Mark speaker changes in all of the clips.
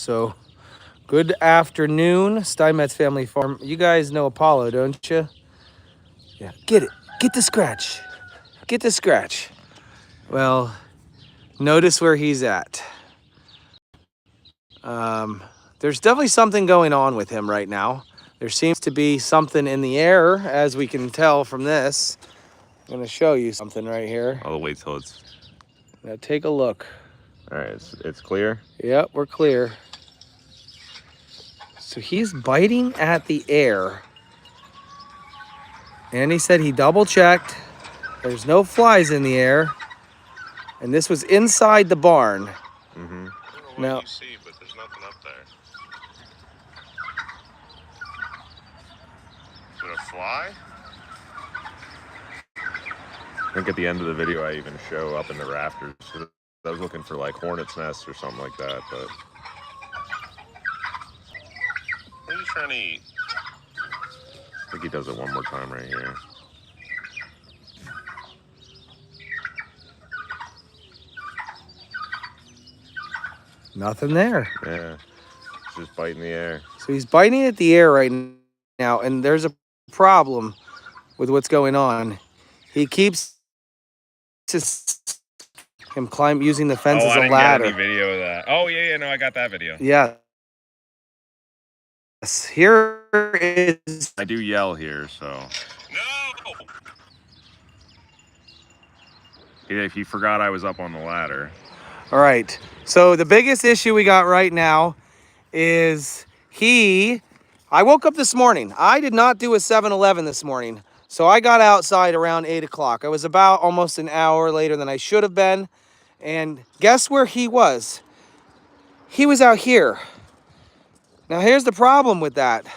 Speaker 1: So, good afternoon, Steinmetzfamilyfarm. You guys know Apollo, don't you? Yeah, get it. Get the scratch. Get the scratch. Well, notice where he's at. There's definitely something going on with him right now. There seems to be something in the air, as we can tell from this. I'm gonna show you something right here.
Speaker 2: I'll wait till it's...
Speaker 1: Now take a look.
Speaker 2: All right, it's clear?
Speaker 1: Yep, we're clear. So he's biting at the air. And he said he double checked. There's no flies in the air. And this was inside the barn.
Speaker 2: Mm-hmm.
Speaker 1: Now,
Speaker 2: you see, but there's nothing up there. Is it a fly? I think at the end of the video I even show up in the rafters. I was looking for like hornet's nests or something like that, but... What are you trying to eat? I think he does it one more time right here.
Speaker 1: nothing there.
Speaker 2: Yeah, it's just biting the air.
Speaker 1: So he's biting at the air right now, and there's a problem with what's going on. He keeps him climb using the fence as a ladder.
Speaker 2: Get any video of that. Oh yeah, no, I got that video.
Speaker 1: Yeah. Here is.
Speaker 2: I do yell here, so. No. He forgot I was up on the ladder.
Speaker 1: All right. So the biggest issue we got right now is I woke up this morning. I did not do a 7-Eleven this morning. So I got outside around 8 o'clock. I was about almost an hour later than I should have been. And guess where he was? He was out here. Now here's the problem with that.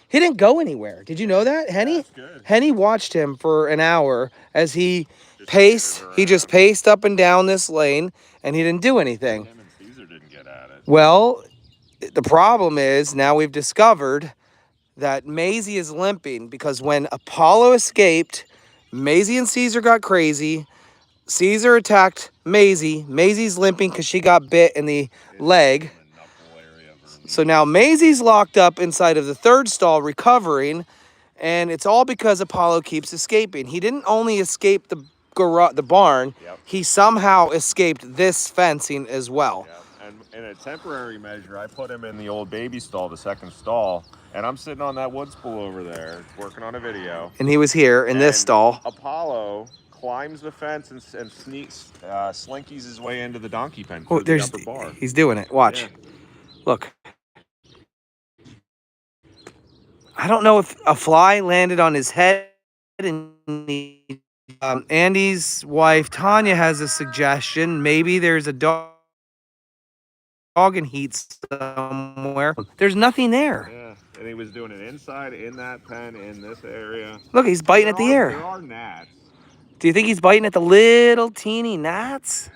Speaker 1: He didn't go anywhere. Did you know that, Henny?
Speaker 2: That's good.
Speaker 1: Henny watched him for an hour as he paced. He just paced up and down this lane, and he didn't do anything.
Speaker 2: Him and Caesar didn't get at it.
Speaker 1: Well, the problem is now we've discovered that Maisie is limping because when Apollo escaped, Maisie and Caesar got crazy. Caesar attacked Maisie. Maisie's limping because she got bit in the leg. So now Maisie's locked up inside of the third stall recovering, and it's all because Apollo keeps escaping. He didn't only escape the barn, he somehow escaped this fencing as well.
Speaker 2: Yep. And in a temporary measure, I put him in the old baby stall, the second stall, and I'm sitting on that wood spool over there working on a video.
Speaker 1: And he was here in this stall.
Speaker 2: Apollo climbs the fence and slinkies his way into the donkey pen.
Speaker 1: Oh,
Speaker 2: The upper bar.
Speaker 1: He's doing it. Watch.
Speaker 2: Yeah.
Speaker 1: Look. I don't know if a fly landed on his head. And Andy's wife, Tanya, has a suggestion. Maybe there's a dog in heat somewhere. There's nothing there.
Speaker 2: Yeah, and he was doing it inside, in that pen, in this area.
Speaker 1: Look, he's biting at the air.
Speaker 2: There are gnats.
Speaker 1: Do you think he's biting at the little teeny gnats?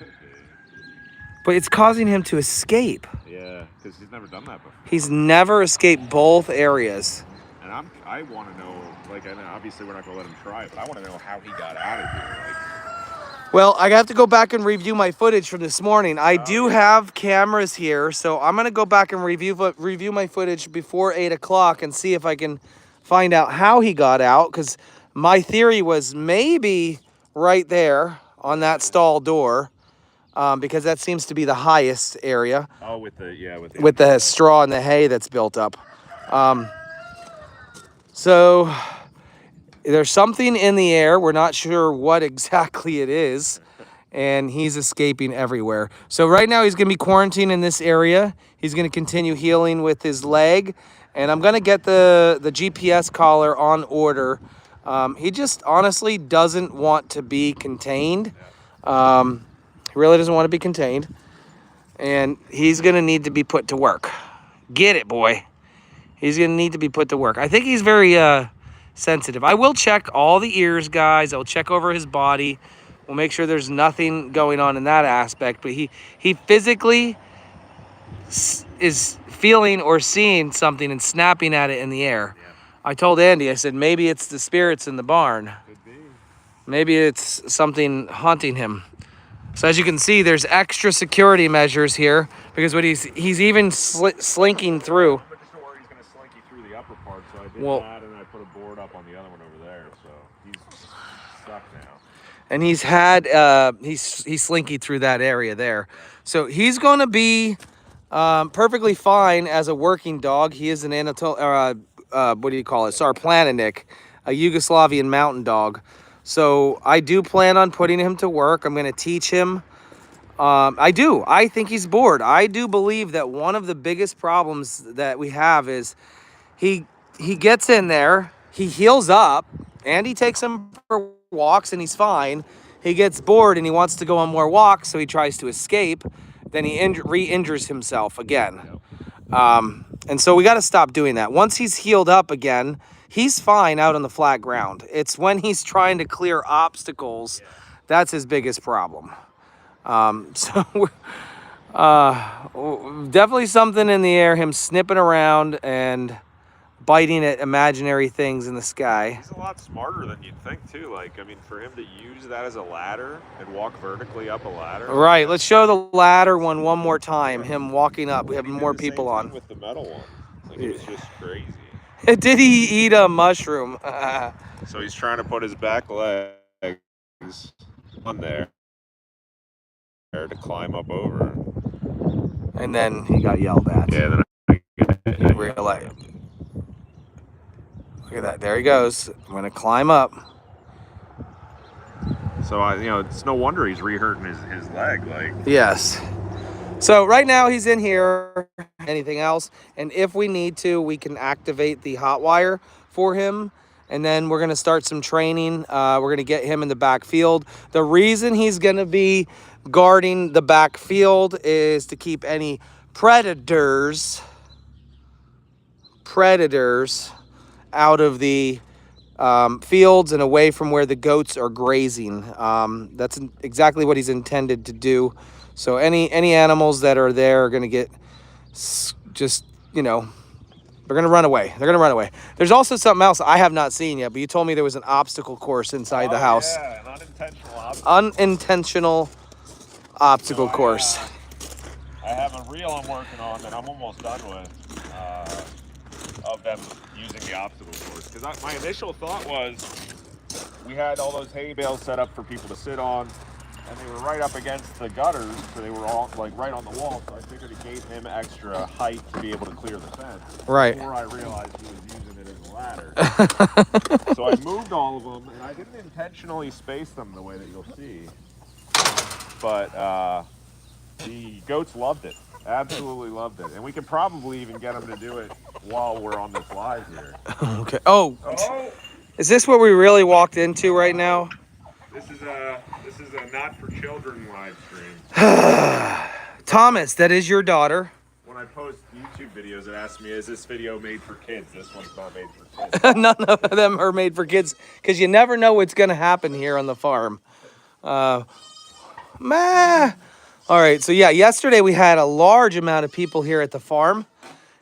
Speaker 1: But it's causing him to escape.
Speaker 2: Yeah, because he's never done that before.
Speaker 1: He's never escaped both areas.
Speaker 2: And I want to know, like, and obviously we're not going to let him try it, but I want to know how he got out of here.
Speaker 1: Well, I have to go back and review my footage from this morning. I do have cameras here, so I'm going to go back and review my footage before 8 o'clock and see if I can find out how he got out, because my theory was maybe right there on that stall door, because that seems to be the highest area.
Speaker 2: Oh, with the
Speaker 1: straw and the hay that's built up. So there's something in the air. We're not sure what exactly it is. And he's escaping everywhere. So right now he's going to be quarantined in this area. He's going to continue healing with his leg. And I'm going to get the GPS collar on order. He just honestly doesn't want to be contained. He really doesn't want to be contained. And he's going to need to be put to work. Get it, boy. He's going to need to be put to work. I think he's very sensitive. I will check all the ears, guys. I'll check over his body. We'll make sure there's nothing going on in that aspect. But he physically is feeling or seeing something and snapping at it in the air. Yeah. I told Andy, I said, maybe it's the spirits in the barn.
Speaker 2: Could be.
Speaker 1: Maybe it's something haunting him. So as you can see, there's extra security measures here because what he's even slinking through.
Speaker 2: I'm not sure where he's going to slinky through the upper part, so I did
Speaker 1: Well,
Speaker 2: that, and I put a board up on the other one over there, so he's stuck now.
Speaker 1: and he's slinky through that area there. So he's going to be perfectly fine as a working dog. He is an what do you call it? Sarplaninac, a Yugoslavian mountain dog. So I do plan on putting him to work. I'm going to teach him. I do. I think he's bored. I do believe that one of the biggest problems that we have is he gets in there, he heals up, and he takes him for walks, and he's fine. He gets bored and he wants to go on more walks, so he tries to escape. Then he re-injures himself again. And so we got to stop doing that. Once he's healed up again, he's fine out on the flat ground. It's when he's trying to clear obstacles that's his biggest problem. So definitely something in the air, him snipping around and biting at imaginary things in the sky.
Speaker 2: He's a lot smarter than you'd think, too. Like, I mean, for him to use that as a ladder and walk vertically up a ladder.
Speaker 1: Right, let's show the ladder one more time, him walking up. We have more people on.
Speaker 2: With the metal one. Like, it was just crazy.
Speaker 1: Did he eat a mushroom?
Speaker 2: So he's trying to put his back legs on there to climb up over.
Speaker 1: And then he got yelled at.
Speaker 2: Yeah, then
Speaker 1: he realized. Look at that. There he goes. I'm going to climb up.
Speaker 2: So, it's no wonder he's re-hurting his leg. Like.
Speaker 1: Yes. So right now he's in here. Anything else? And if we need to, we can activate the hot wire for him. And then we're going to start some training. We're going to get him in the backfield. The reason he's going to be guarding the backfield is to keep any predators out of the fields and away from where the goats are grazing. That's exactly what he's intended to do. So any animals that are there are going to get just, they're going to run away. They're going to run away. There's also something else I have not seen yet, but you told me there was an obstacle course inside the house.
Speaker 2: Yeah, an unintentional obstacle.
Speaker 1: Unintentional obstacle course.
Speaker 2: I have a reel I'm working on that I'm almost done with of them using the obstacle course. Because my initial thought was we had all those hay bales set up for people to sit on, and they were right up against the gutters, so they were all like right on the wall. So I figured it gave him extra height to be able to clear the fence.
Speaker 1: Right.
Speaker 2: Before I realized he was using it as a ladder. So I moved all of them, and I didn't intentionally space them the way that you'll see. But the goats loved it. Absolutely loved it. And we could probably even get them to do it while we're on this live here.
Speaker 1: Okay. Oh. Is this what we really walked into right now?
Speaker 2: This is a not for children live stream.
Speaker 1: Thomas, that is your daughter.
Speaker 2: When I post YouTube videos, it asks me, is this video made for kids? This one's not made for kids.
Speaker 1: None of them are made for kids because you never know what's going to happen here on the farm. All right, so yeah, yesterday we had a large amount of people here at the farm,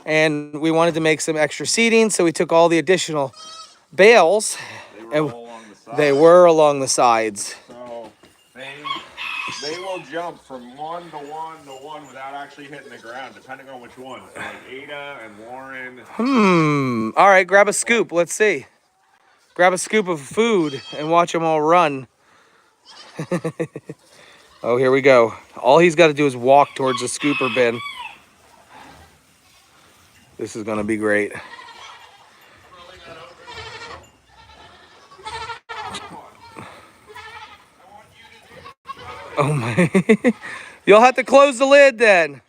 Speaker 1: and we wanted to make some extra seating, so we took all the additional bales.
Speaker 2: They were along the sides.
Speaker 1: So
Speaker 2: they will jump from one to one to one without actually hitting the ground, depending on which one. So like Ada and Warren.
Speaker 1: All right, grab a scoop. Let's see. Grab a scoop of food and watch them all run. Oh, here we go. All he's got to do is walk towards the scooper bin. This is going to be great. Oh my. You'll have to close the lid then.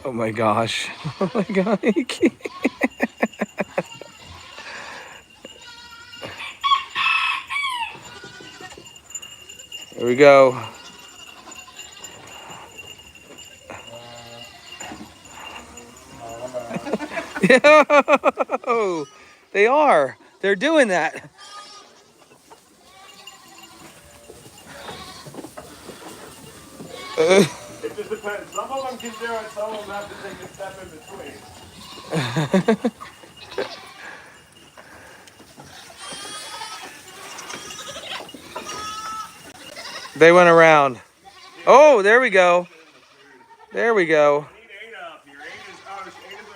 Speaker 1: Oh my gosh. Oh my God. Here we go. Yo, they are. They're doing that.
Speaker 2: It just depends. Some of them can do it, some of them have to take a step in between.
Speaker 1: They went around. Oh, there we go. There we go.
Speaker 2: I need Ada up here. Ada's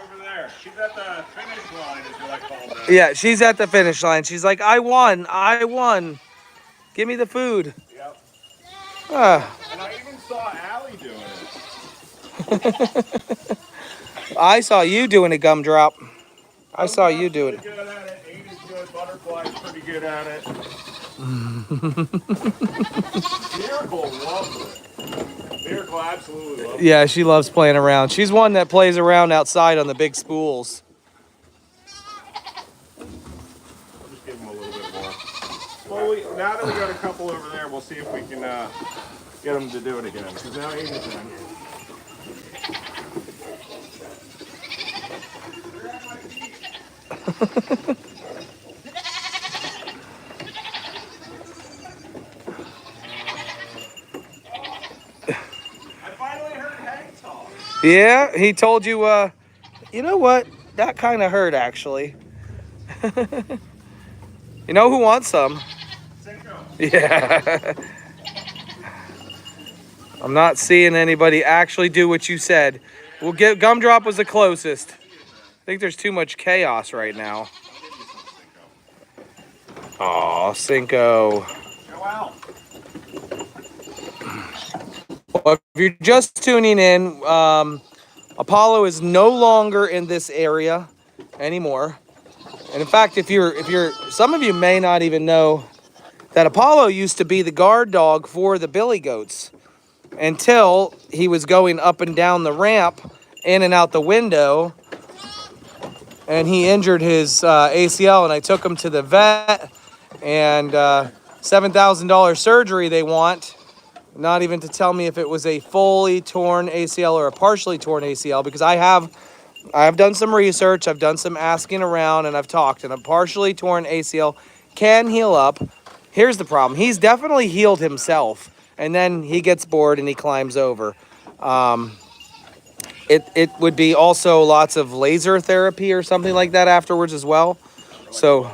Speaker 2: over there. She's at the finish line, is what I call her.
Speaker 1: Yeah, she's at the finish line. She's like, I won. I won. Give me the food.
Speaker 2: Yep.
Speaker 1: Ah.
Speaker 2: And I even saw Allie doing it.
Speaker 1: I saw you doing a gumdrop. I saw you do it.
Speaker 2: Good at it. Ada's good. Butterfly's pretty good at it. Miracle loves it. Miracle absolutely loves it.
Speaker 1: Yeah, she loves playing around. She's one that plays around outside on the big spools.
Speaker 2: I'll just give him a little bit more. Well, now that we got a couple over there, we'll see if we can get them to do it again. Because now Ada's down here.
Speaker 1: Yeah, he told you, you know what? That kind of hurt, actually. You know who wants some? Yeah. I'm not seeing anybody actually do what you said. We'll get Gumdrop was the closest. I think there's too much chaos right now. Aw, Cinco. Well, if you're just tuning in, Apollo is no longer in this area anymore. And in fact, if you're, some of you may not even know that Apollo used to be the guard dog for the billy goats until he was going up and down the ramp, in and out the window, and he injured his ACL, and I took him to the vet, and $7,000 surgery they want. Not even to tell me if it was a fully torn ACL or a partially torn ACL, because I have done some research, I've done some asking around, and I've talked, and a partially torn ACL can heal up. Here's the problem. He's definitely healed himself, and then he gets bored and he climbs over. It would be also lots of laser therapy or something like that afterwards as well. So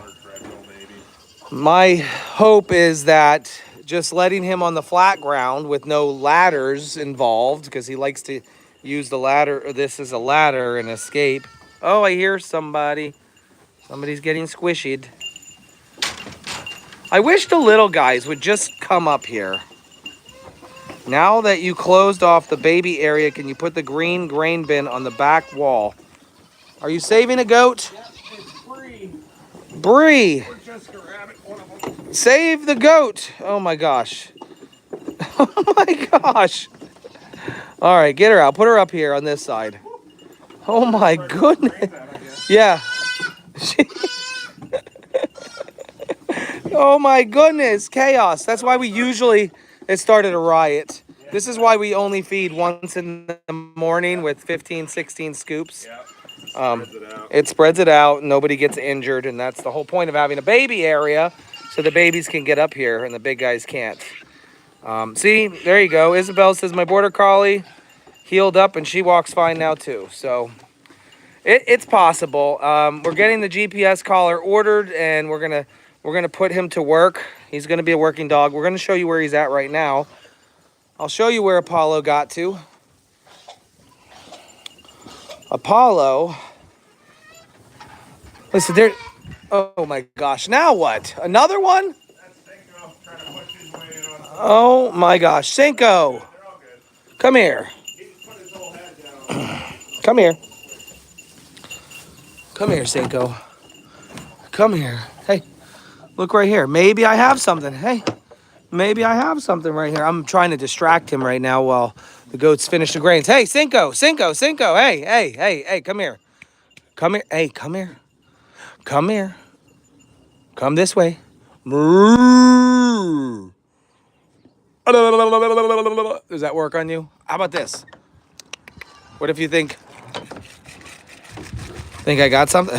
Speaker 1: my hope is that just letting him on the flat ground with no ladders involved, because he likes to use the ladder, or this is a ladder, and escape. Oh, I hear somebody. Somebody's getting squishied. I wish the little guys would just come up here. Now that you closed off the baby area, can you put the green grain bin on the back wall? Are you saving a goat?
Speaker 2: Yep, it's Bree.
Speaker 1: Bree!
Speaker 2: Or Jessica Rabbit, one of them.
Speaker 1: Save the goat! Oh my gosh. Oh my gosh. All right, get her out. Put her up here on this side. Oh my goodness. Yeah. Oh my goodness. Chaos. That's why we usually, it started a riot. This is why we only feed once in the morning with 15, 16 scoops. It spreads it out. Nobody gets injured. And that's the whole point of having a baby area, so the babies can get up here and the big guys can't. See, there you go. Isabel says my border collie healed up and she walks fine now too. So it's possible. We're getting the GPS collar ordered, and we're gonna put him to work. He's gonna be a working dog. We're gonna show you where he's at right now. I'll show you where Apollo got to. Apollo. Listen, there. Oh my gosh! Now what? Another one? Oh my gosh, Cinco! Come here. Come here. Come here, Cinco. Come here. Hey, look right here. Maybe I have something. Hey, maybe I have something right here. I'm trying to distract him right now while the goats finish the grains. Hey, Cinco, Cinco, Cinco. Hey, hey, hey, hey, come here. Come here. Hey, come here. Come here. Come this way. Does that work on you? How about this? What if you think I got something?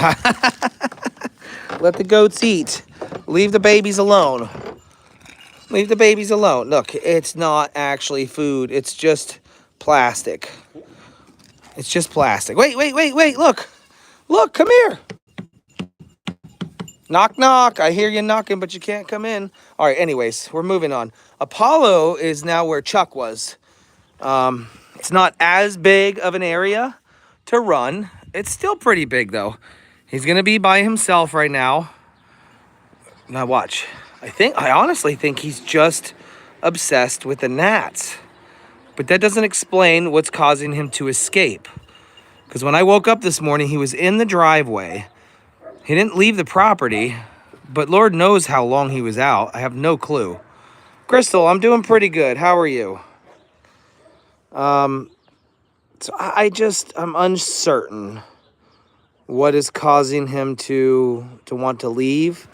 Speaker 1: Let the goats eat. Leave the babies alone. Leave the babies alone. Look, it's not actually food. It's just plastic. It's just plastic. Wait, wait, wait, wait. Look. Look, come here. Knock, knock. I hear you knocking, but you can't come in. All right, anyways, we're moving on. Apollo is now where Chuck was. It's not as big of an area to run. It's still pretty big, though. He's going to be by himself right now. Now, watch. I honestly think he's just obsessed with the gnats. But that doesn't explain what's causing him to escape. Because when I woke up this morning, he was in the driveway. He didn't leave the property, but Lord knows how long he was out. I have no clue. Crystal, I'm doing pretty good. How are you? So I'm uncertain what is causing him to want to leave.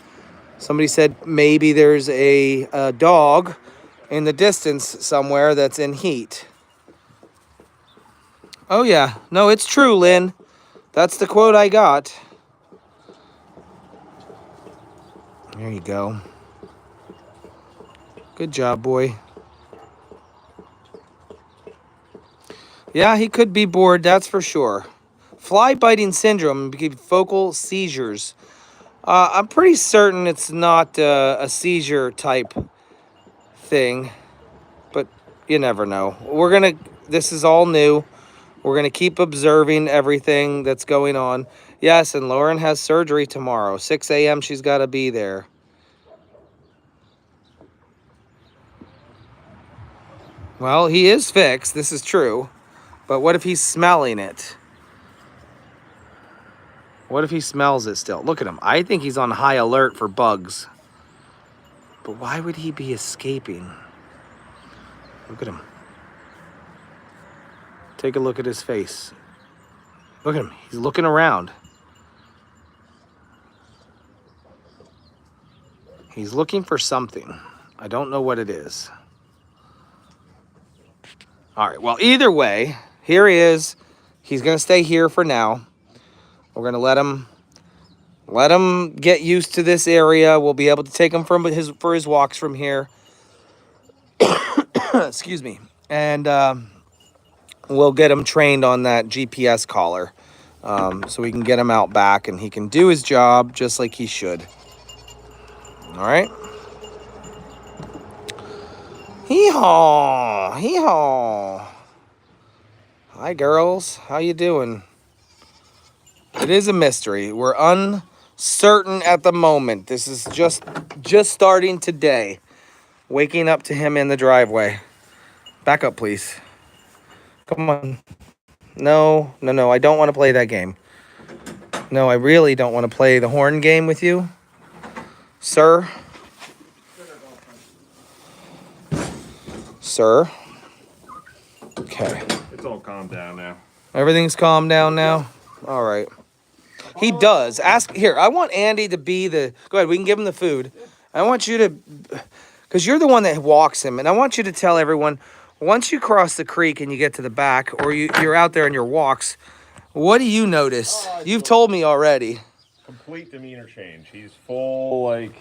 Speaker 1: Somebody said maybe there's a dog in the distance somewhere that's in heat. Oh yeah, no, it's true, Lynn. That's the quote I got. There you go. Good job, boy. Yeah, he could be bored, that's for sure. Fly biting syndrome, focal seizures. I'm pretty certain it's not a seizure type thing, but you never know. This is all new. We're gonna keep observing everything that's going on. Yes, and Lauren has surgery tomorrow. 6 a.m. she's gotta be there. Well, he is fixed, this is true. But what if he's smelling it? What if he smells it still? Look at him. I think he's on high alert for bugs. But why would he be escaping? Look at him. Take a look at his face. Look at him. He's looking around. He's looking for something. I don't know what it is. All right. Well, either way, here he is. He's going to stay here for now. We're going to let him get used to this area. We'll be able to take him for his walks from here. Excuse me. And we'll get him trained on that GPS collar so we can get him out back and he can do his job just like he should. All right. Hee-haw. Hee-haw. Hi, girls. How you doing? It is a mystery. We're uncertain at the moment. This is just starting today. Waking up to him in the driveway. Back up, please. Come on. No. I don't want to play that game. No, I really don't want to play the horn game with you. Sir. Sir. Okay.
Speaker 2: It's all calmed down now.
Speaker 1: Everything's calmed down now? All right. He does. I want Andy to be the... Go ahead, we can give him the food. I want you to... Because you're the one that walks him. And I want you to tell everyone, once you cross the creek and you get to the back, or you're out there on your walks, what do you notice? You've told me already.
Speaker 2: Complete demeanor change. He's full, like,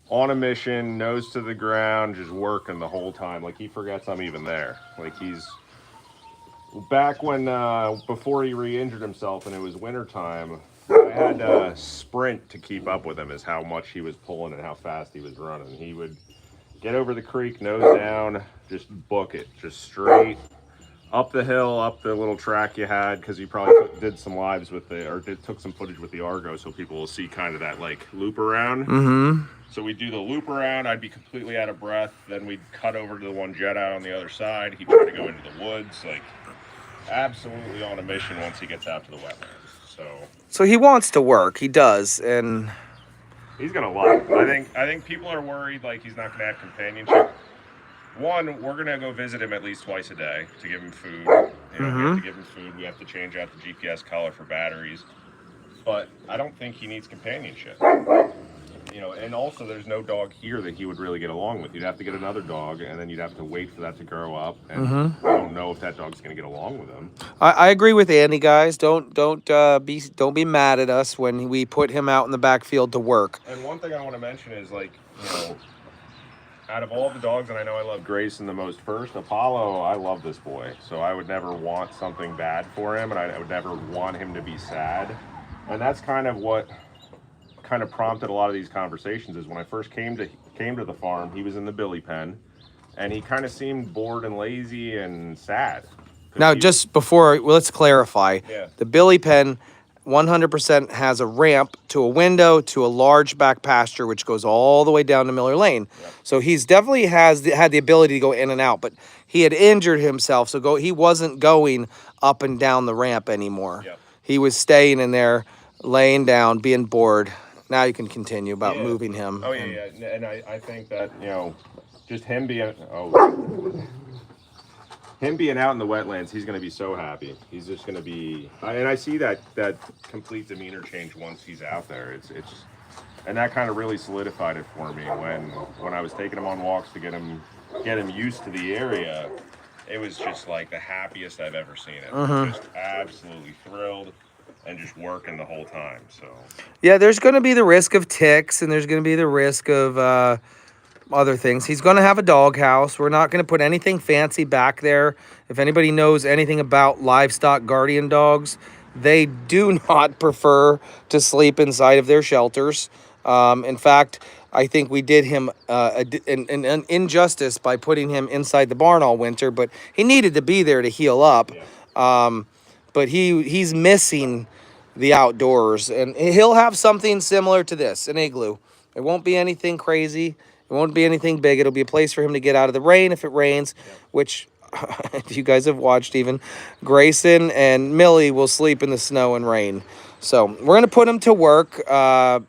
Speaker 2: on a mission, nose to the ground, just working the whole time. Like, he forgets I'm even there. Like, he's... Back when, before he re-injured himself and it was wintertime, I had to sprint to keep up with him, is how much he was pulling and how fast he was running. He would get over the creek, nose down, just book it, just straight up the hill, up the little track you had, because you probably did some lives with took some footage with the Argo, so people will see kind of that, like, loop around.
Speaker 1: Mm-hmm.
Speaker 2: So we'd do the loop around, I'd be completely out of breath, then we'd cut over to the one jet out on the other side, he'd try to go into the woods, like... Absolutely on a mission once he gets out to the wetlands. So
Speaker 1: he wants to work. He does, and
Speaker 2: he's gonna love it. I think people are worried like he's not gonna have companionship. One, we're gonna go visit him at least twice a day to give him food. We have to give him food. We have to change out the GPS collar for batteries. But I don't think he needs companionship. And also there's no dog here that he would really get along with. You'd have to get another dog, and then you'd have to wait for that to grow up. And I don't know if that dog's going to get along with him.
Speaker 1: I agree with Andy, guys. Don't be mad at us when we put him out in the backfield to work.
Speaker 2: And one thing I want to mention is, like, out of all the dogs, and I know I love Grayson the most first, Apollo, I love this boy. So I would never want something bad for him, and I would never want him to be sad. And that's kind of what kind of prompted a lot of these conversations is when I first came to the farm, he was in the billy pen, and he kind of seemed bored and lazy and sad.
Speaker 1: Now, just before, well, let's clarify.
Speaker 2: Yeah.
Speaker 1: The billy pen 100% has a ramp to a window to a large back pasture, which goes all the way down to Miller Lane.
Speaker 2: Yep.
Speaker 1: So he's definitely had the ability to go in and out, but he had injured himself, so he wasn't going up and down the ramp anymore.
Speaker 2: Yep.
Speaker 1: He was staying in there, laying down, being bored. Now you can continue about moving him.
Speaker 2: Oh, yeah. And I think that, just him being out in the wetlands, he's going to be so happy. He's just going to be, and I see that complete demeanor change once he's out there. It's and that kind of really solidified it for me when I was taking him on walks to get him used to the area. It was just like the happiest I've ever seen him. Just absolutely thrilled and just working the whole time. So
Speaker 1: yeah, there's going to be the risk of ticks, and there's going to be the risk of other things. He's going to have a doghouse. We're not going to put anything fancy back there. If anybody knows anything about livestock guardian dogs, they do not prefer to sleep inside of their shelters. In fact, I think we did him an injustice by putting him inside the barn all winter, but he needed to be there to heal up.
Speaker 2: yeah.
Speaker 1: But he's missing the outdoors, and he'll have something similar to this, an igloo. It won't be anything crazy. It won't be anything big. It'll be a place for him to get out of the rain if it rains, which if you guys have watched, even Grayson and Millie will sleep in the snow and rain. So we're going to put him to work. I'm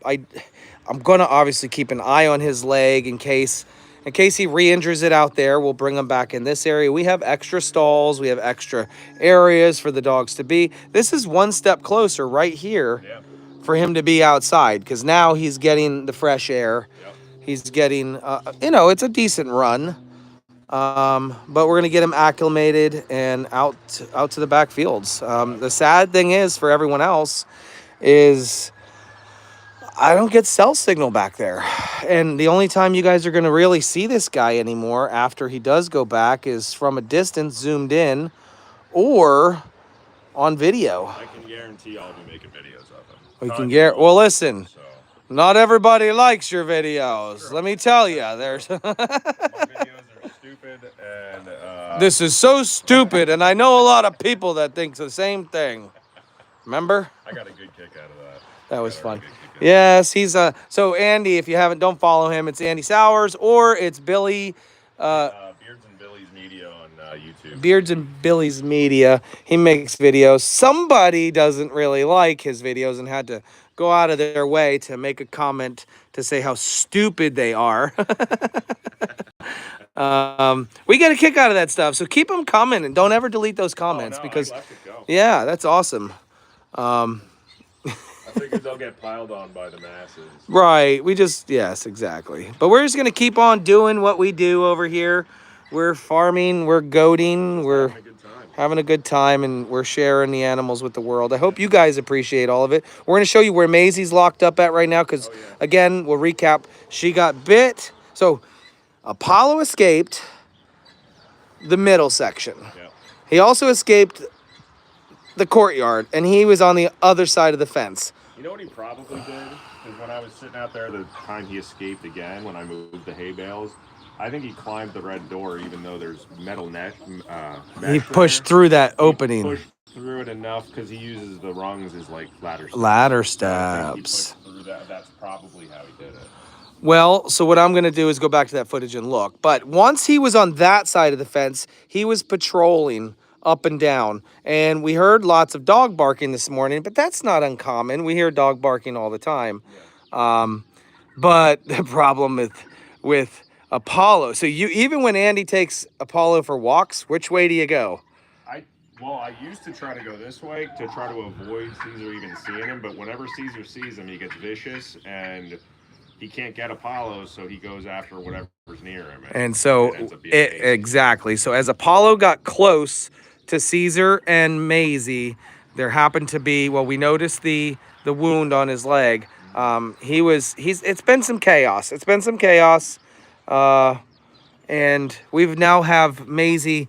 Speaker 1: going to obviously keep an eye on his leg in case he re-injures it out there. We'll bring him back in this area. We have extra stalls. We have extra areas for the dogs to be. This is one step closer right here for him to be outside, because now he's getting the fresh air. He's getting, it's a decent run. But we're going to get him acclimated and out to the back fields. The sad thing is for everyone else is I don't get cell signal back there. And the only time you guys are going to really see this guy anymore after he does go back is from a distance, zoomed in, or on video.
Speaker 2: I can guarantee I'll be making videos of him.
Speaker 1: We can get, well, listen. Not everybody likes your videos. Sure. Let me tell you, there's. My
Speaker 2: videos are stupid, and
Speaker 1: this is so stupid, and I know a lot of people that think the same thing. Remember?
Speaker 2: I got a good kick out of that.
Speaker 1: That was fun. Yes, he's so Andy. If you don't follow him, it's Andy Sowers or it's Billy.
Speaker 2: Beards and Billy's Media on YouTube.
Speaker 1: Beards and Billy's Media. He makes videos. Somebody doesn't really like his videos and had to go out of their way to make a comment to say how stupid they are. We get a kick out of that stuff, so keep them coming and don't ever delete those comments because, yeah, that's awesome.
Speaker 2: I figured they'll get piled on by the masses.
Speaker 1: Right. Yes, exactly. But we're just going to keep on doing what we do over here. We're farming, we're goating, we're having a good time, and we're sharing the animals with the world. I hope you guys appreciate all of it. We're going to show you where Maisie's locked up at right now because, again, we'll recap. She got bit. So Apollo escaped the middle section. Yeah. He also escaped the courtyard, and he was on the other side of the fence.
Speaker 2: You know what he probably did? Because when I was sitting out there the time he escaped again, when I moved the hay bales, I think he climbed the red door, even though there's metal mesh.
Speaker 1: He pushed through that opening.
Speaker 2: He pushed through it enough because he uses the rungs as like ladder steps.
Speaker 1: Ladder steps.
Speaker 2: He pushed through that. That's probably how he did it.
Speaker 1: Well, so what I'm going to do is go back to that footage and look. But once he was on that side of the fence, he was patrolling up and down. And we heard lots of dog barking this morning, but that's not uncommon. We hear dog barking all the time. Yeah. But the problem with Apollo, so even when Andy takes Apollo for walks, which way do you go?
Speaker 2: I used to try to go this way to try to avoid Caesar even seeing him, but whenever Caesar sees him, he gets vicious and he can't get Apollo, so he goes after whatever's near him.
Speaker 1: And so, exactly. So as Apollo got close to Caesar and Maisie, there happened to be, we noticed the wound on his leg. It's been some chaos. And we've now have Maisie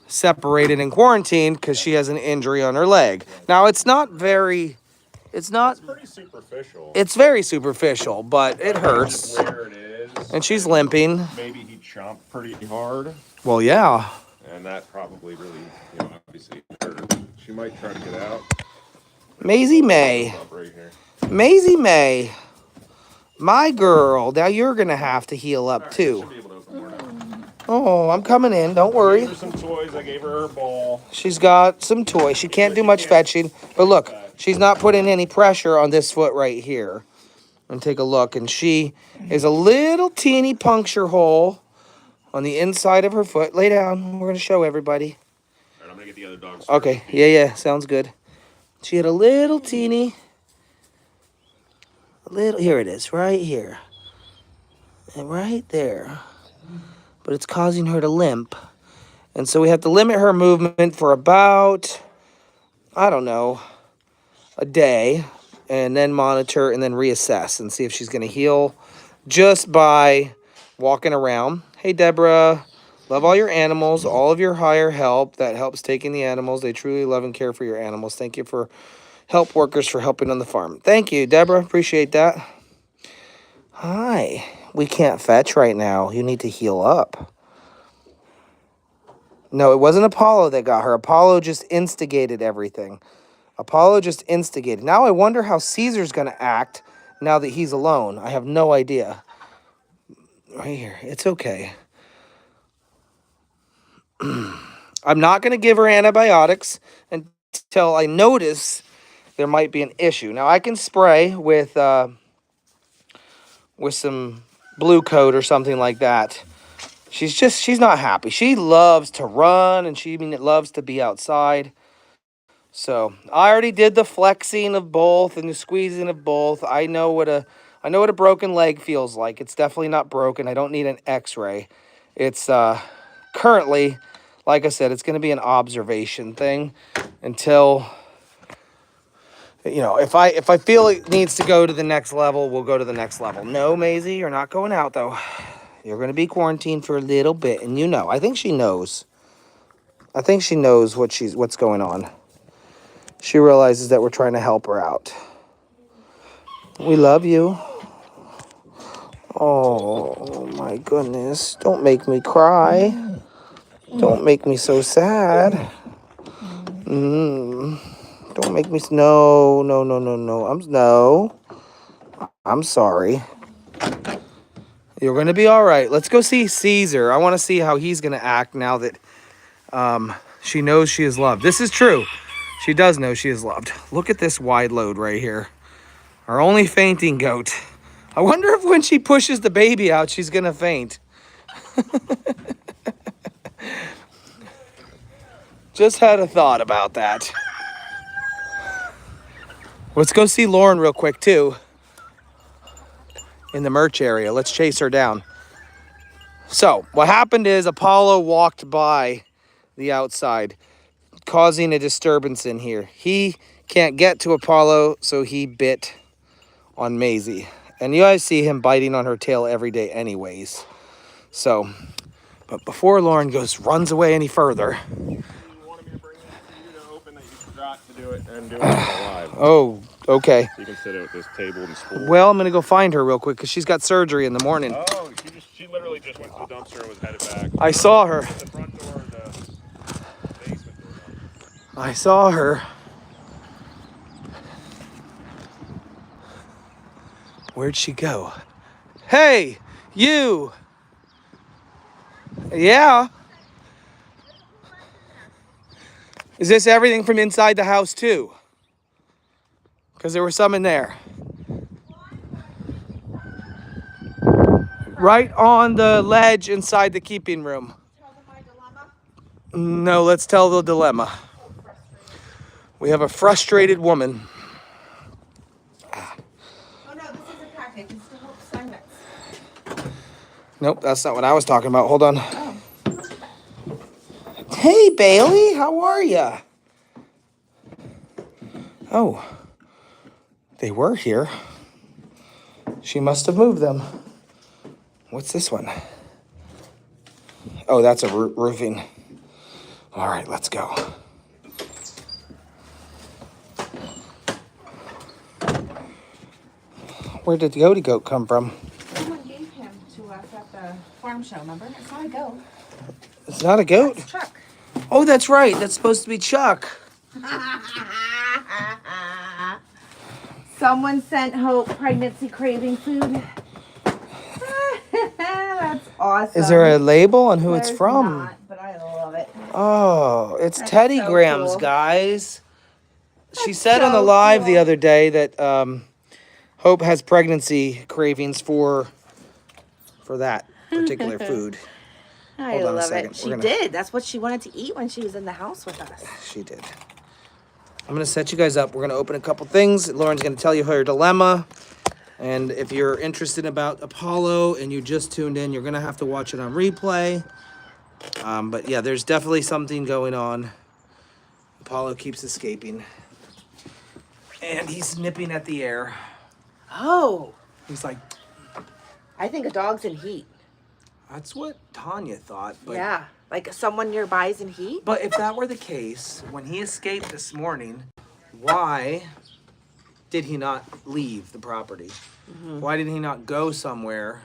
Speaker 1: separated and quarantined because she has an injury on her leg. Now, it's not very It's not.
Speaker 2: It's pretty superficial.
Speaker 1: It's very superficial, but it hurts.
Speaker 2: Where it is.
Speaker 1: And she's limping.
Speaker 2: Maybe he chomped pretty hard.
Speaker 1: Well, yeah.
Speaker 2: And that probably really, obviously hurt. She might try to get out.
Speaker 1: Maisie May.
Speaker 2: Right here.
Speaker 1: Maisie May. My girl. Now you're going to have to heal up, too. Oh, I'm coming in. Don't worry.
Speaker 2: I gave her some toys. I gave her her ball.
Speaker 1: She's got some toys. She can't do much fetching. But look, she's not putting any pressure on this foot right here. And take a look. And she is a little teeny puncture hole on the inside of her foot. Lay down. We're going to show everybody.
Speaker 2: All right, I'm going to get the other dogs.
Speaker 1: Okay. Yeah. Sounds good. She had a little teeny. Here it is. Right here. And right there. But it's causing her to limp. And so we have to limit her movement for about, I don't know, a day. And then monitor and then reassess and see if she's going to heal just by walking around. Hey, Deborah. Love all your animals, all of your higher help that helps taking the animals. They truly love and care for your animals. Thank you for help workers for helping on the farm. Thank you, Deborah. Appreciate that. Hi. We can't fetch right now. You need to heal up. No, it wasn't Apollo that got her. Apollo just instigated everything. Apollo just instigated. Now I wonder how Caesar's going to act now that he's alone. I have no idea. Right here. It's okay. I'm not going to give her antibiotics until I notice there might be an issue. Now I can spray with some blue coat or something like that. She's not happy. She loves to run and she loves to be outside. So I already did the flexing of both and the squeezing of both. I know what a broken leg feels like. It's definitely not broken. I don't need an x-ray. It's currently, like I said, it's going to be an observation thing until, if I feel it needs to go to the next level, we'll go to the next level. No, Maisie, you're not going out though. You're going to be quarantined for a little bit, and I think she knows. I think she knows what's going on. She realizes that we're trying to help her out. We love you. Oh, my goodness. Don't make me cry. Don't make me so sad. Don't make me... No. I'm sorry. You're going to be all right. Let's go see Caesar. I want to see how he's going to act now that she knows she is loved. This is true. She does know she is loved. Look at this wide load right here. Our only fainting goat. I wonder if when she pushes the baby out, she's going to faint. Just had a thought about that. Let's go see Lauren real quick, too. In the merch area. Let's chase her down. So, what happened is Apollo walked by the outside, causing a disturbance in here. He can't get to Apollo, so he bit on Maisie. And you guys see him biting on her tail every day anyways. So, but before Lauren runs away any further.
Speaker 2: You wanted me to bring this to you to open that you forgot to do it and do it live.
Speaker 1: Oh, okay.
Speaker 2: So you can sit at this table and spool.
Speaker 1: Well, I'm going to go find her real quick because she's got surgery in the morning.
Speaker 2: Oh, she literally just went to the dumpster and was headed back.
Speaker 1: I saw her.
Speaker 2: The front door, the basement door.
Speaker 1: I saw her. Where'd she go? Hey, you. Yeah. Is this everything from inside the house too? Because there was some in there. Right on the ledge inside the keeping room.
Speaker 3: Tell them my dilemma?
Speaker 1: No, let's tell the dilemma. We have a frustrated woman.
Speaker 3: Oh no, this is a packet. It's the Steinmetz.
Speaker 1: Nope, that's not what I was talking about. Hold on. Oh. Hey, Bailey, how are ya? Oh, they were here. She must have moved them. What's this one? Oh, that's a roofing. All right, let's go. Where did the Goaty Goat come from?
Speaker 3: Someone gave him to us at the farm show, remember? It's not a goat.
Speaker 1: It's not a goat?
Speaker 3: It's Chuck.
Speaker 1: Oh, that's right. That's supposed to be Chuck.
Speaker 3: Someone sent Hope pregnancy craving food. That's awesome.
Speaker 1: Is there a label on who it's
Speaker 3: There's
Speaker 1: from?
Speaker 3: not, but I love it.
Speaker 1: Oh, it's
Speaker 3: That's
Speaker 1: Teddy
Speaker 3: so
Speaker 1: Grahams,
Speaker 3: cool.
Speaker 1: guys. She
Speaker 3: That's
Speaker 1: said on the
Speaker 3: so
Speaker 1: live the
Speaker 3: cool.
Speaker 1: other day that Hope has pregnancy cravings for that particular food.
Speaker 3: I
Speaker 1: Hold on a
Speaker 3: love
Speaker 1: second.
Speaker 3: it. She
Speaker 1: We're gonna-
Speaker 3: did. That's what she wanted to eat when she was in the house with us.
Speaker 1: She did. I'm going to set you guys up. We're going to open a couple things. Lauren's going to tell you her dilemma. And if you're interested about Apollo and you just tuned in, you're going to have to watch it on replay. But yeah, there's definitely something going on. Apollo keeps escaping. And he's nipping at the air.
Speaker 3: Oh,
Speaker 1: He's like,
Speaker 3: I think a dog's in heat.
Speaker 1: that's what Tanya thought. But,
Speaker 3: Yeah, like someone nearby is in heat.
Speaker 1: But if that were the case, when he escaped this morning, why did he not leave the property? Why did he not go somewhere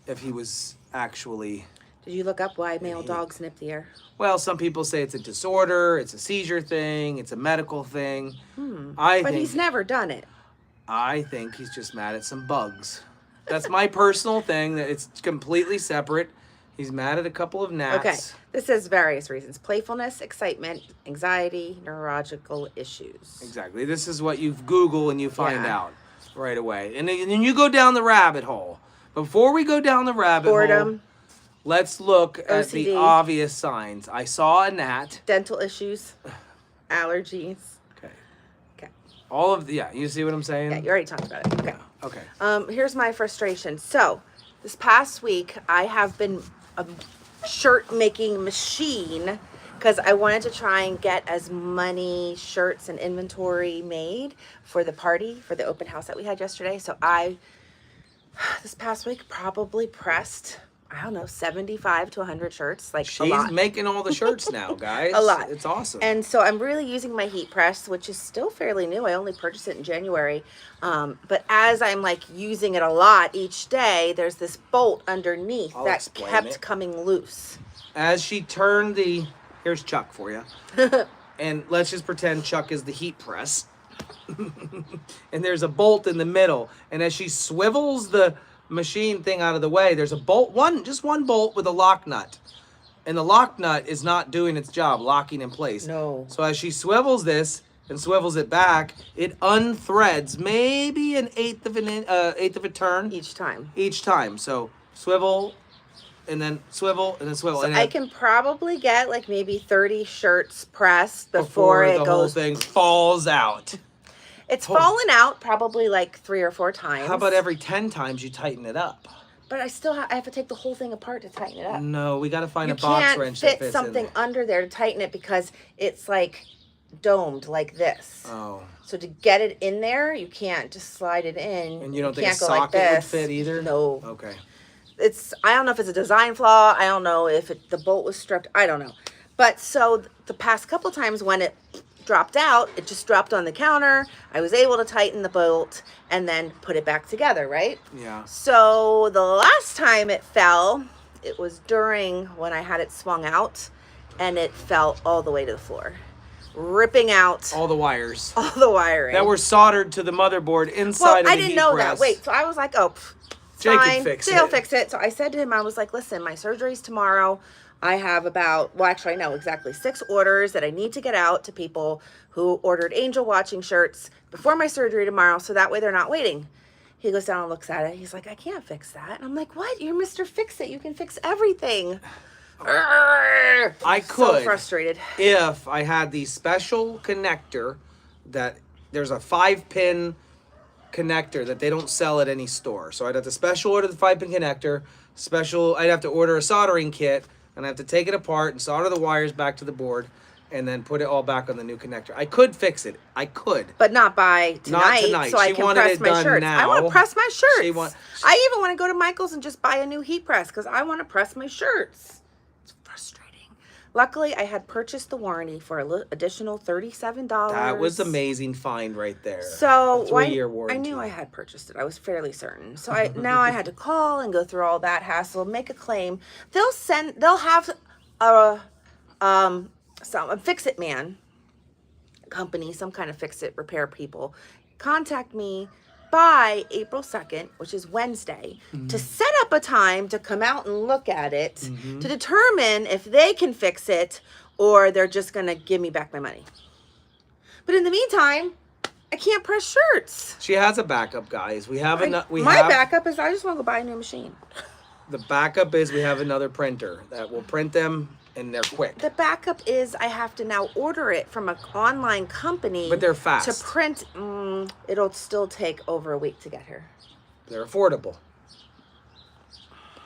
Speaker 1: if he was actually...
Speaker 3: Did you look up why male dogs nip the air?
Speaker 1: Well, some people say it's a disorder, it's a seizure thing, it's a medical thing.
Speaker 3: But he's never done it.
Speaker 1: I think he's just mad at some bugs. That's my personal thing, that it's completely separate. He's mad at a couple of gnats.
Speaker 3: Okay, this says various reasons: playfulness, excitement, anxiety, neurological issues.
Speaker 1: Exactly. This is what you Google and you find
Speaker 3: Yeah.
Speaker 1: out right away. And then you go down the rabbit hole. Before we go down the rabbit hole,
Speaker 3: Boredom,
Speaker 1: let's look at the
Speaker 3: OCD.
Speaker 1: obvious signs. I saw a gnat.
Speaker 3: dental issues, allergies.
Speaker 1: Okay.
Speaker 3: Okay,
Speaker 1: All of the, yeah, you see what I'm saying?
Speaker 3: yeah, you already talked about it. Okay.
Speaker 1: Okay.
Speaker 3: Here's my frustration. So, this past week, I have been a shirt making machine because I wanted to try and get as many shirts and inventory made for the party, for the open house that we had yesterday. So I, this past week, probably pressed, I don't know, 75 to 100 shirts, like a
Speaker 1: She's
Speaker 3: lot.
Speaker 1: making all the shirts now, guys.
Speaker 3: A lot.
Speaker 1: It's awesome.
Speaker 3: And so I'm really using my heat press, which is still fairly new. I only purchased it in January. But as I'm like using it a lot each day, there's this bolt underneath
Speaker 1: I'll
Speaker 3: that
Speaker 1: explain
Speaker 3: kept
Speaker 1: it.
Speaker 3: coming loose.
Speaker 1: As she turned the, here's Chuck for you. And let's just pretend Chuck is the heat press. And there's a bolt in the middle. And as she swivels the machine thing out of the way, there's a bolt, just one bolt with a lock nut. And the lock nut is not doing its job, locking in place.
Speaker 3: No.
Speaker 1: So as she swivels this and swivels it back, it unthreads maybe an eighth of a turn
Speaker 3: Each time.
Speaker 1: each time. So swivel, and then swivel, and then swivel.
Speaker 3: So
Speaker 1: and
Speaker 3: I
Speaker 1: then
Speaker 3: can probably get like maybe 30 shirts pressed before it
Speaker 1: the
Speaker 3: goes.
Speaker 1: whole thing falls out.
Speaker 3: It's fallen out probably like 3 or 4 times.
Speaker 1: How about every 10 times you tighten it up?
Speaker 3: But I still I have to take the whole thing apart to tighten it up.
Speaker 1: No, we got to find
Speaker 3: You
Speaker 1: a box
Speaker 3: can't
Speaker 1: wrench that
Speaker 3: fit
Speaker 1: fits
Speaker 3: something
Speaker 1: in there.
Speaker 3: under there to tighten it because it's like domed like this.
Speaker 1: Oh,
Speaker 3: So to get it in there, you can't just slide it in.
Speaker 1: and you don't think a
Speaker 3: can't go like
Speaker 1: socket would
Speaker 3: this.
Speaker 1: fit either?
Speaker 3: No.
Speaker 1: Okay.
Speaker 3: I don't know if it's a design flaw. I don't know if the bolt was stripped. I don't know. But so the past couple times when it dropped out, it just dropped on the counter. I was able to tighten the bolt and then put it back together, right?
Speaker 1: Yeah.
Speaker 3: So the last time it fell, it was during when I had it swung out, and it fell all the way to the floor, ripping out
Speaker 1: All the wires
Speaker 3: all the wiring.
Speaker 1: that were soldered to the motherboard inside
Speaker 3: well,
Speaker 1: of the
Speaker 3: I didn't
Speaker 1: heat
Speaker 3: know
Speaker 1: press.
Speaker 3: that. Wait, so I was like, oh,
Speaker 1: Jake can
Speaker 3: fine.
Speaker 1: fix
Speaker 3: They'll
Speaker 1: it.
Speaker 3: fix it. So I said to him, I was like, listen, my surgery's tomorrow. I have actually I know exactly 6 orders that I need to get out to people who ordered angel watching shirts before my surgery tomorrow, so that way they're not waiting. He goes down and looks at it. He's like, I can't fix that. And I'm like, what? You're Mr. Fix It. You can fix everything.
Speaker 1: I could.
Speaker 3: So frustrated.
Speaker 1: If I had the special connector that there's a 5-pin connector that they don't sell at any store. So I'd have to special order the 5-pin connector, I'd have to order a soldering kit, and I have to take it apart and solder the wires back to the board and then put it all back on the new connector. I could fix it. I could.
Speaker 3: But not by tonight,
Speaker 1: Not tonight.
Speaker 3: so I
Speaker 1: She
Speaker 3: can
Speaker 1: wanted
Speaker 3: press
Speaker 1: it
Speaker 3: my
Speaker 1: done
Speaker 3: shirts.
Speaker 1: now.
Speaker 3: I want to press my shirts.
Speaker 1: She
Speaker 3: I even want to go to Michael's and just buy a new heat press because I want to press my shirts. It's frustrating. Luckily, I had purchased the warranty for an additional $37.
Speaker 1: That was amazing find right there.
Speaker 3: So
Speaker 1: A 3-year warranty.
Speaker 3: I knew I had purchased it. I was fairly certain. So now I had to call and go through all that hassle, make a claim. They'll have a fix-it man company, some kind of fix-it repair people, contact me by April 2nd, which is Wednesday, to set up a time to come out and look at it to determine if they can fix it or they're just going to give me back my money. But in the meantime, I can't press shirts.
Speaker 1: She has a backup, guys.
Speaker 3: My backup is I just want to go buy a new machine.
Speaker 1: The backup is we have another printer that will print them, and they're quick.
Speaker 3: The backup is I have to now order it from an online company.
Speaker 1: But they're fast.
Speaker 3: To print, it'll still take over a week to get here.
Speaker 1: They're affordable.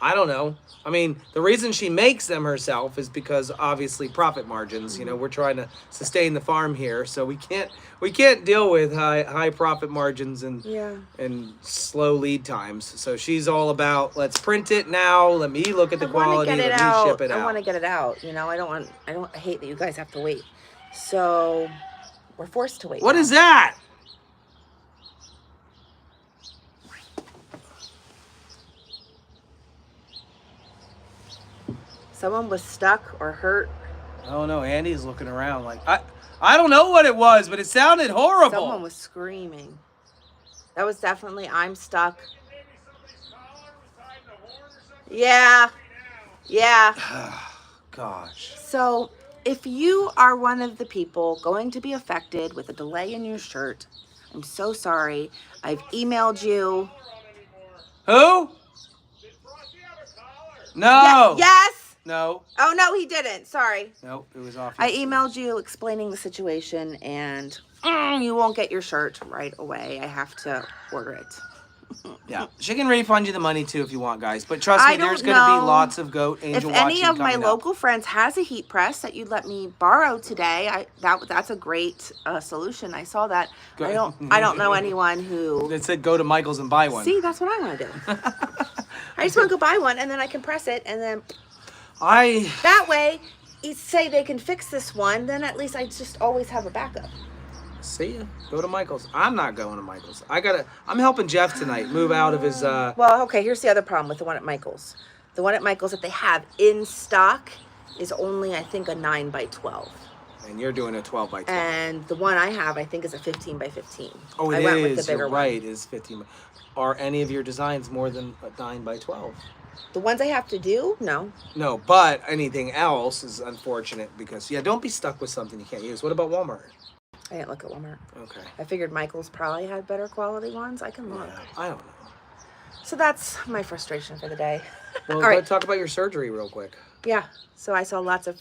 Speaker 1: I don't know. I mean, the reason she makes them herself is because obviously profit margins. You know, we're trying to sustain the farm here, so we can't deal with high profit margins and slow lead times. So she's all about, let's print it now. Let me look at the quality. Let me ship it out.
Speaker 3: I want to get it out. You know, I hate that you guys have to wait. So we're forced to wait.
Speaker 1: What is that?
Speaker 3: Someone was stuck or hurt.
Speaker 1: Oh no, Andy's looking around like I don't know what it was, but it sounded horrible.
Speaker 3: Someone was screaming. That was definitely I'm stuck. Yeah.
Speaker 1: Gosh.
Speaker 3: So if you are one of the people going to be affected with a delay in your shirt, I'm so sorry. I've emailed you.
Speaker 1: Who? No.
Speaker 3: Yes.
Speaker 1: No.
Speaker 3: Oh, no, he didn't. Sorry.
Speaker 1: Nope, it was off.
Speaker 3: I emailed you explaining the situation, and you won't get your shirt right away. I have to order it.
Speaker 1: Yeah, she can refund you the money too if you want, guys. But trust me, there's going to be lots of goat angel watching.
Speaker 3: If any of my local friends has a heat press that you'd let me borrow today, that's a great solution. I saw that. I don't know anyone who.
Speaker 1: It said go to Michael's and buy one.
Speaker 3: See, that's what I want to do. I just want to go buy one, and then I can press it, and then. That way, say they can fix this one, then at least I just always have a backup.
Speaker 1: See ya. Go to Michael's. I'm not going to Michael's. I'm helping Jeff tonight move out of his.
Speaker 3: Well, okay. Here's the other problem with the one at Michael's. The one at Michael's that they have in stock is only, I think, a 9x12.
Speaker 1: And you're doing a 12x12.
Speaker 3: And the one I have, I think, is a 15x15.
Speaker 1: Oh, it
Speaker 3: I
Speaker 1: is.
Speaker 3: went with the bigger
Speaker 1: You're right.
Speaker 3: one.
Speaker 1: It is 15. Are any of your designs more than a 9x12?
Speaker 3: The ones I have to do? No.
Speaker 1: No, but anything else is unfortunate because, don't be stuck with something you can't use. What about Walmart?
Speaker 3: I didn't look at Walmart.
Speaker 1: Okay.
Speaker 3: I figured Michael's probably had better quality ones. I can look.
Speaker 1: Yeah, I don't know.
Speaker 3: So that's my frustration for the day.
Speaker 1: Well,
Speaker 3: All right.
Speaker 1: let's talk about your surgery real quick.
Speaker 3: Yeah. So I saw lots of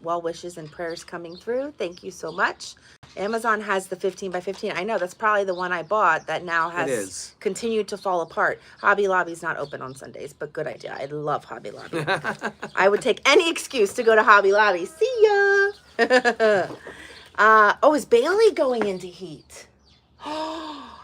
Speaker 3: well wishes and prayers coming through. Thank you so much. Amazon has the 15x15. I know that's probably the one I bought that now has continued to fall apart. Hobby Lobby's not open on Sundays, but good idea. I love Hobby Lobby. I would take any excuse to go to Hobby Lobby. See ya. Is Bailey going into heat?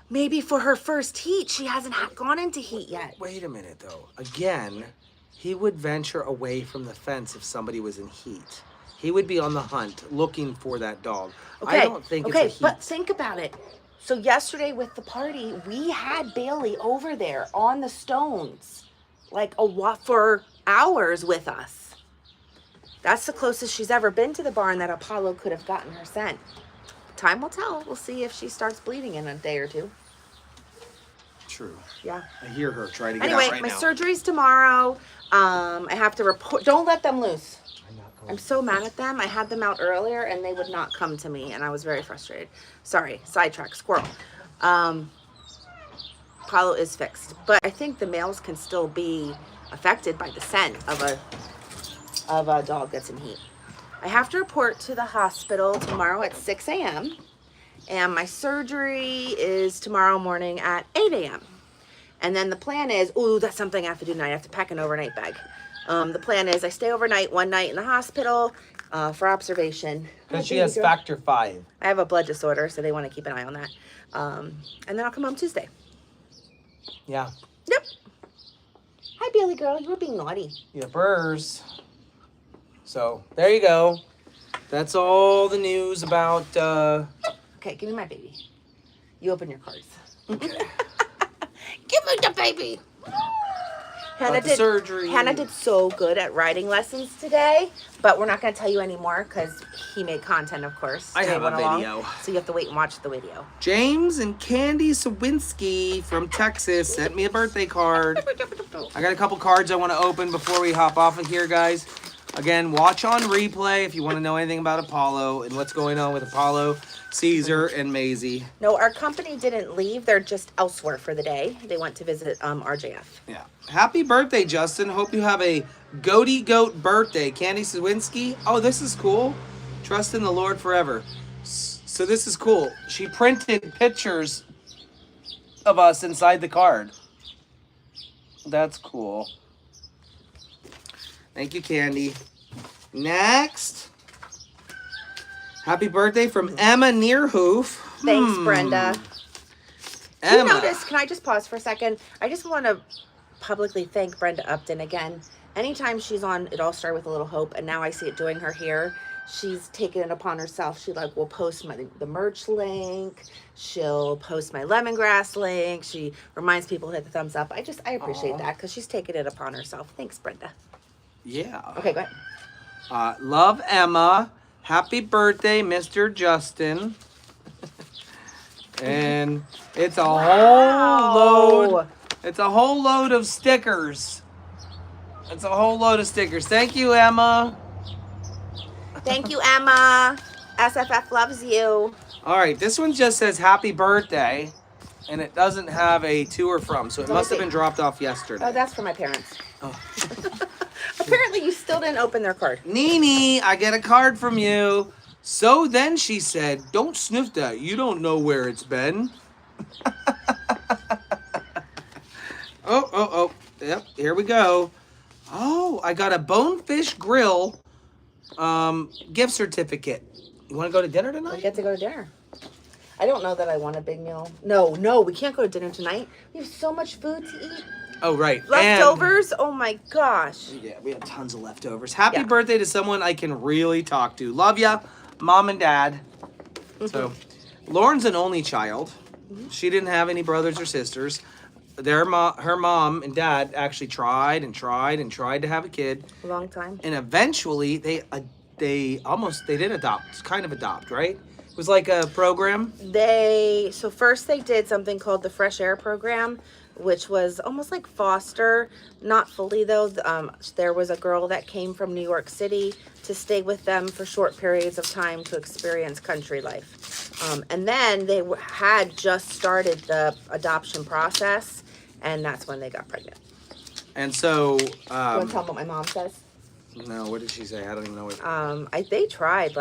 Speaker 3: Maybe for her first heat. She hasn't gone into heat yet.
Speaker 1: Wait a minute, though. Again, he would venture away from the fence if somebody was in heat. He would be on the hunt looking for that dog.
Speaker 3: Okay.
Speaker 1: I don't think it's a heat.
Speaker 3: But think about it. So yesterday with the party, we had Bailey over there on the stones, like for hours with us. That's the closest she's ever been to the barn that Apollo could have gotten her scent. Time will tell. We'll see if she starts bleeding in a day or two.
Speaker 1: True.
Speaker 3: Yeah.
Speaker 1: I hear her try to get out right now.
Speaker 3: Anyway, my surgery's tomorrow. I have to report. Don't let them loose. I'm so mad at them. I had them out earlier and they would not come to me and I was very frustrated. Sorry, sidetrack, squirrel. Apollo is fixed, but I think the males can still be affected by the scent of a dog that's in heat. I have to report to the hospital tomorrow at 6 a.m. and my surgery is tomorrow morning at 8 a.m. And then the plan is, that's something I have to do tonight. I have to pack an overnight bag. The plan is I stay overnight one night in the hospital for observation.
Speaker 1: Because she has factor 5.
Speaker 3: I have a blood disorder, so they want to keep an eye on that. And then I'll come home Tuesday.
Speaker 1: Yeah.
Speaker 3: Yep. Hi, Bailey girl. You were being naughty.
Speaker 1: Yippers. So there you go. That's all the news about.
Speaker 3: Okay, give me my baby. You open your cards.
Speaker 1: Okay.
Speaker 3: Give me the baby.
Speaker 1: About the surgery.
Speaker 3: Hannah did so good at writing lessons today, but we're not going to tell you anymore because he made content, of course.
Speaker 1: I
Speaker 3: They
Speaker 1: have a
Speaker 3: went along,
Speaker 1: video.
Speaker 3: so you have to wait and watch the video.
Speaker 1: James and Candy Sawinski from Texas sent me a birthday card. I got a couple cards I want to open before we hop off of here, guys. Again, watch on replay if you want to know anything about Apollo and what's going on with Apollo, Caesar, and Maisie.
Speaker 3: No, our company didn't leave. They're just elsewhere for the day. They went to visit RJF.
Speaker 1: Yeah. Happy birthday, Justin. Hope you have a goaty goat birthday. Candy Sawinski. Oh, this is cool. Trust in the Lord forever. So this is cool. She printed pictures of us inside the card. That's cool. Thank you, Candy. Next. Happy birthday from Emma Nearhoof.
Speaker 3: Thanks, Brenda.
Speaker 1: Emma.
Speaker 3: You notice, can I just pause for a second? I just want to publicly thank Brenda Upton again. Anytime she's on It All Started With a Little Hope, and now I see it doing her here, she's taken it upon herself. She will post the merch link. She'll post my lemongrass link. She reminds people to hit the thumbs up. I appreciate that because she's taken it upon herself. Thanks, Brenda.
Speaker 1: Yeah.
Speaker 3: Okay, go ahead.
Speaker 1: Love, Emma. Happy birthday, Mr. Justin. And it's a whole load. It's a whole load of stickers. It's a whole load of stickers. Thank you, Emma.
Speaker 3: Thank you, Emma. SFF loves you.
Speaker 1: All right, this one just says happy birthday, and it doesn't have a to or from, so it must have been dropped off yesterday.
Speaker 3: Oh, that's for my parents.
Speaker 1: Oh.
Speaker 3: Apparently, you still didn't open their card.
Speaker 1: Nene, I get a card from you. So then she said, don't sniff that. You don't know where it's been. Oh. Yep, here we go. Oh, I got a Bonefish Grill gift certificate. You want to go to dinner tonight?
Speaker 3: We get to go to dinner. I don't know that I want a big meal. No, we can't go to dinner tonight. We have so much food to eat.
Speaker 1: Oh, right.
Speaker 3: Leftovers? Oh my gosh.
Speaker 1: Yeah, we have tons of leftovers. Happy
Speaker 3: Yeah.
Speaker 1: birthday to someone I can really talk to. Love ya, Mom and Dad. So, Lauren's an only child. She didn't have any brothers or sisters. Her mom and dad actually tried to have a kid.
Speaker 3: A long time.
Speaker 1: And eventually they did adopt, right? It was like a program.
Speaker 3: So first they did something called the Fresh Air Program, which was almost like foster, not fully though. There was a girl that came from New York City to stay with them for short periods of time to experience country life. And then they had just started the adoption process, and that's when they got pregnant.
Speaker 1: And so,
Speaker 3: You want to tell them what my mom says?
Speaker 1: no, what did she say? I don't even know what.
Speaker 3: They tried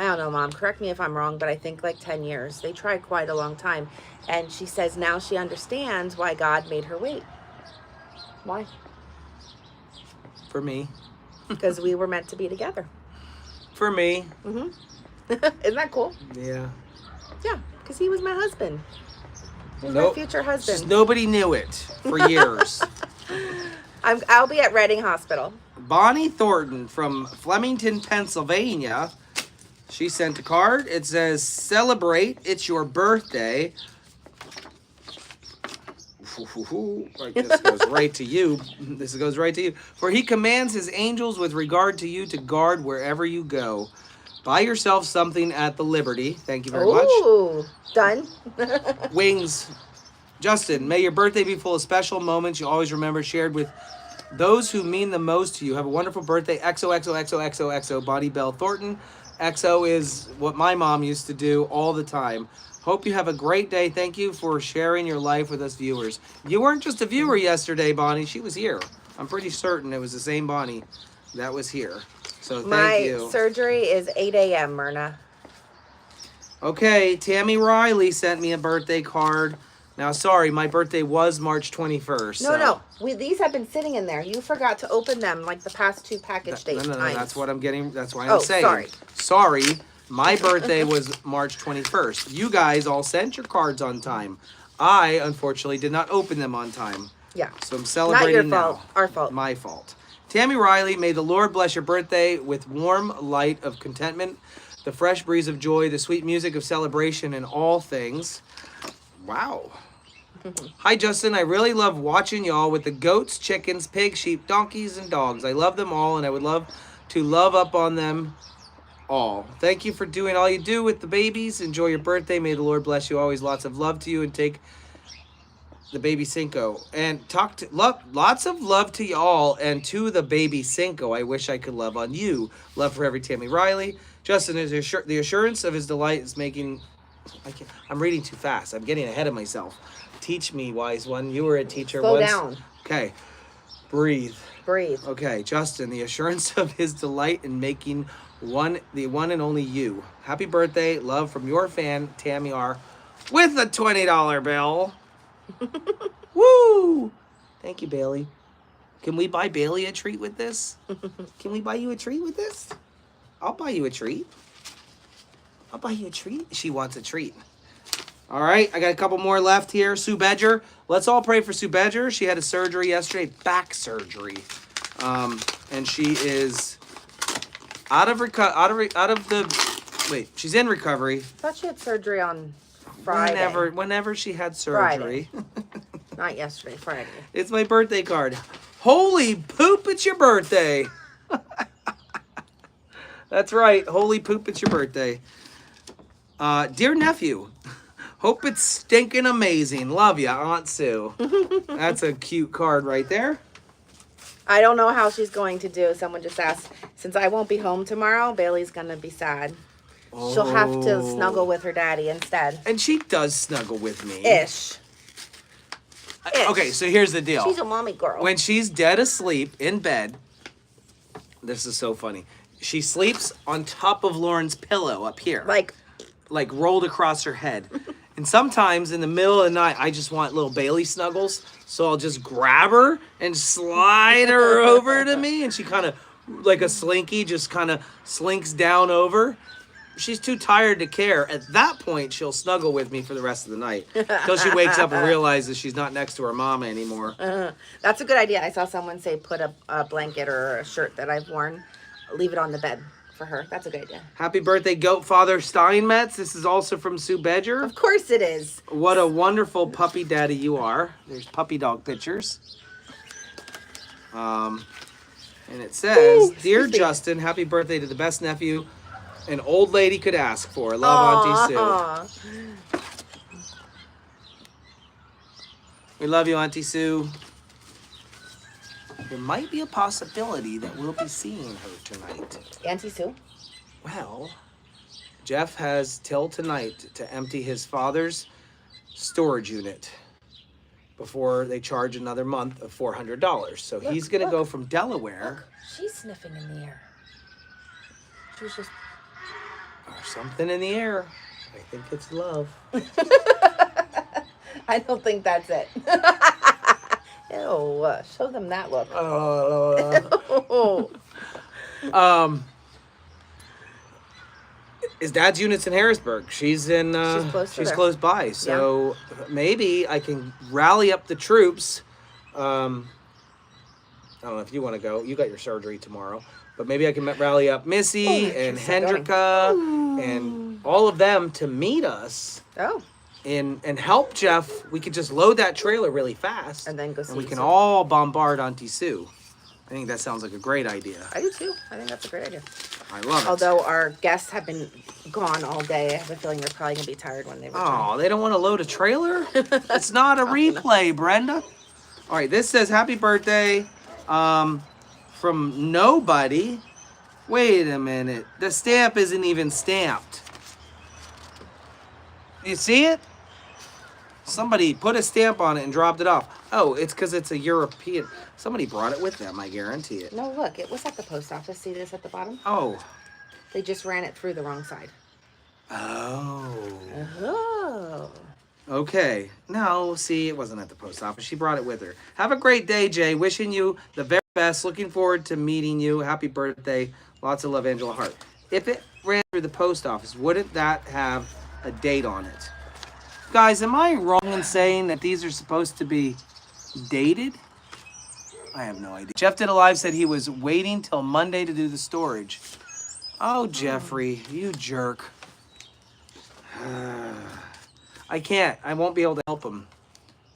Speaker 3: I don't know, Mom, correct me if I'm wrong, but I think 10 years. They tried quite a long time. And she says now she understands why God made her wait. Why?
Speaker 1: For me.
Speaker 3: Because we were meant to be together.
Speaker 1: For me.
Speaker 3: Mm-hmm. Isn't that cool?
Speaker 1: Yeah.
Speaker 3: Yeah, because he was my husband. He was my future husband.
Speaker 1: Just nobody knew it for years.
Speaker 3: I'll be at Reading Hospital.
Speaker 1: Bonnie Thornton from Flemington, Pennsylvania. She sent a card. It says, celebrate, it's your birthday. This goes right to you. This goes right to you. For he commands his angels with regard to you to guard wherever you go. Buy yourself something at the Liberty. Thank you very much.
Speaker 3: Ooh, done.
Speaker 1: Wings. Justin, may your birthday be full of special moments you always remember, shared with those who mean the most to you. Have a wonderful birthday. XOXOXOXOXO, Bonnie Bell Thornton. XO is what my mom used to do all the time. Hope you have a great day. Thank you for sharing your life with us viewers. You weren't just a viewer yesterday, Bonnie. She was here. I'm pretty certain it was the same Bonnie that was here. So thank you.
Speaker 3: My surgery is 8 a.m., Myrna.
Speaker 1: Okay, Tammy Riley sent me a birthday card. Now, sorry, my birthday was March 21st.
Speaker 3: No. These have been sitting in there. You forgot to open them the past two package dates.
Speaker 1: No,
Speaker 3: times.
Speaker 1: that's what I'm getting. That's why I'm saying.
Speaker 3: Sorry.
Speaker 1: Sorry, my birthday was March 21st. You guys all sent your cards on time. I, unfortunately, did not open them on time.
Speaker 3: Yeah.
Speaker 1: So I'm celebrating
Speaker 3: Not your fault.
Speaker 1: now.
Speaker 3: Our fault.
Speaker 1: My fault. Tammy Riley, may the Lord bless your birthday with warm light of contentment, the fresh breeze of joy, the sweet music of celebration in all things. Wow. Hi, Justin. I really love watching y'all with the goats, chickens, pigs, sheep, donkeys, and dogs. I love them all, and I would love to love up on them all. Thank you for doing all you do with the babies. Enjoy your birthday. May the Lord bless you always. Lots of love to you, and take the baby Cinco. And lots of love to y'all and to the baby Cinco. I wish I could love on you. Love for every Tammy Riley. Justin, is the assurance of his delight is making... I'm reading too fast. I'm getting ahead of myself. Teach me, wise one. You were a teacher
Speaker 3: Slow
Speaker 1: once.
Speaker 3: down.
Speaker 1: Okay. Breathe.
Speaker 3: Breathe.
Speaker 1: Okay, Justin, the assurance of his delight in making the one and only you. Happy birthday. Love from your fan, Tammy R. With a $20 bill. Woo! Thank you, Bailey. Can we buy Bailey a treat with this? Can we buy you a treat with this? I'll buy you a treat. I'll buy you a treat. She wants a treat. All right, I got a couple more left here. Sue Badger. Let's all pray for Sue Badger. She had a surgery yesterday, back surgery. And she is she's in recovery.
Speaker 3: I thought she had surgery on Friday.
Speaker 1: Whenever she had surgery.
Speaker 3: Not yesterday, Friday.
Speaker 1: It's my birthday card. Holy poop, it's your birthday. That's right. Holy poop, it's your birthday. Dear nephew, hope it's stinking amazing. Love ya, Aunt Sue. That's a cute card right there.
Speaker 3: I don't know how she's going to do. Someone just asked, since I won't be home tomorrow, Bailey's going to be sad. Oh. She'll have to snuggle with her daddy instead.
Speaker 1: And she does snuggle with me.
Speaker 3: Ish.
Speaker 1: Okay, so here's the deal.
Speaker 3: She's a mommy girl.
Speaker 1: When she's dead asleep in bed, this is so funny. She sleeps on top of Lauren's pillow up here. Like rolled across her head. And sometimes in the middle of the night, I just want little Bailey snuggles. So I'll just grab her and slide her over to me. And she kind of, like a slinky, just kind of slinks down over. She's too tired to care. At that point, she'll snuggle with me for the rest of the night. Until she wakes up and realizes she's not next to her mama anymore.
Speaker 3: That's a good idea. I saw someone say put a blanket or a shirt that I've worn, leave it on the bed for her. That's a good idea.
Speaker 1: Happy birthday, Goat Father Steinmetz. This is also from Sue Badger.
Speaker 3: Of course it is.
Speaker 1: What a wonderful puppy daddy you are. There's puppy dog pictures. And it says, Dear Justin, happy birthday to the best nephew an old lady could ask for. Love, Auntie Sue. We love you, Auntie Sue. There might be a possibility that we'll be seeing her tonight.
Speaker 3: Auntie Sue?
Speaker 1: Well, Jeff has till tonight to empty his father's storage unit before they charge another month of $400. So he's going to go from Delaware.
Speaker 3: Look, she's sniffing in the air. She was just...
Speaker 1: Or something in the air. I think it's love.
Speaker 3: I don't think that's it. Ew, show them that look.
Speaker 1: His dad's unit's in Harrisburg. She's in. She's close by. So maybe I can rally up the troops. I don't know if you want to go. You got your surgery tomorrow, but maybe I can rally up Missy and Hendrika and all of them to meet us.
Speaker 3: Oh.
Speaker 1: And help Jeff. We could just load that trailer really fast.
Speaker 3: And then go see.
Speaker 1: And we can all bombard Auntie Sue. I think that sounds like a great idea.
Speaker 3: I do too. I think that's a great idea.
Speaker 1: I love it.
Speaker 3: Although our guests have been gone all day, I have a feeling they're probably going to be tired when they return.
Speaker 1: Oh, they don't want to load a trailer? It's not a replay, Brenda. All right, this says happy birthday from nobody. Wait a minute. The stamp isn't even stamped. You see it? Somebody put a stamp on it and dropped it off. Oh, it's because it's a European. Somebody brought it with them, I guarantee it.
Speaker 3: No, look, it was at the post office. See this at the bottom?
Speaker 1: Oh.
Speaker 3: They just ran it through the wrong side.
Speaker 1: Oh. Okay. No, see, it wasn't at the post office. She brought it with her. Have a great day, Jay. Wishing you the very best. Looking forward to meeting you. Happy birthday. Lots of love, Angela Hart. If it ran through the post office, wouldn't that have a date on it? Guys, am I wrong in saying that these are supposed to be dated? I have no idea. Jeff Did Alive said he was waiting till Monday to do the storage. Oh, Jeffrey, you jerk. I can't. I won't be able to help him.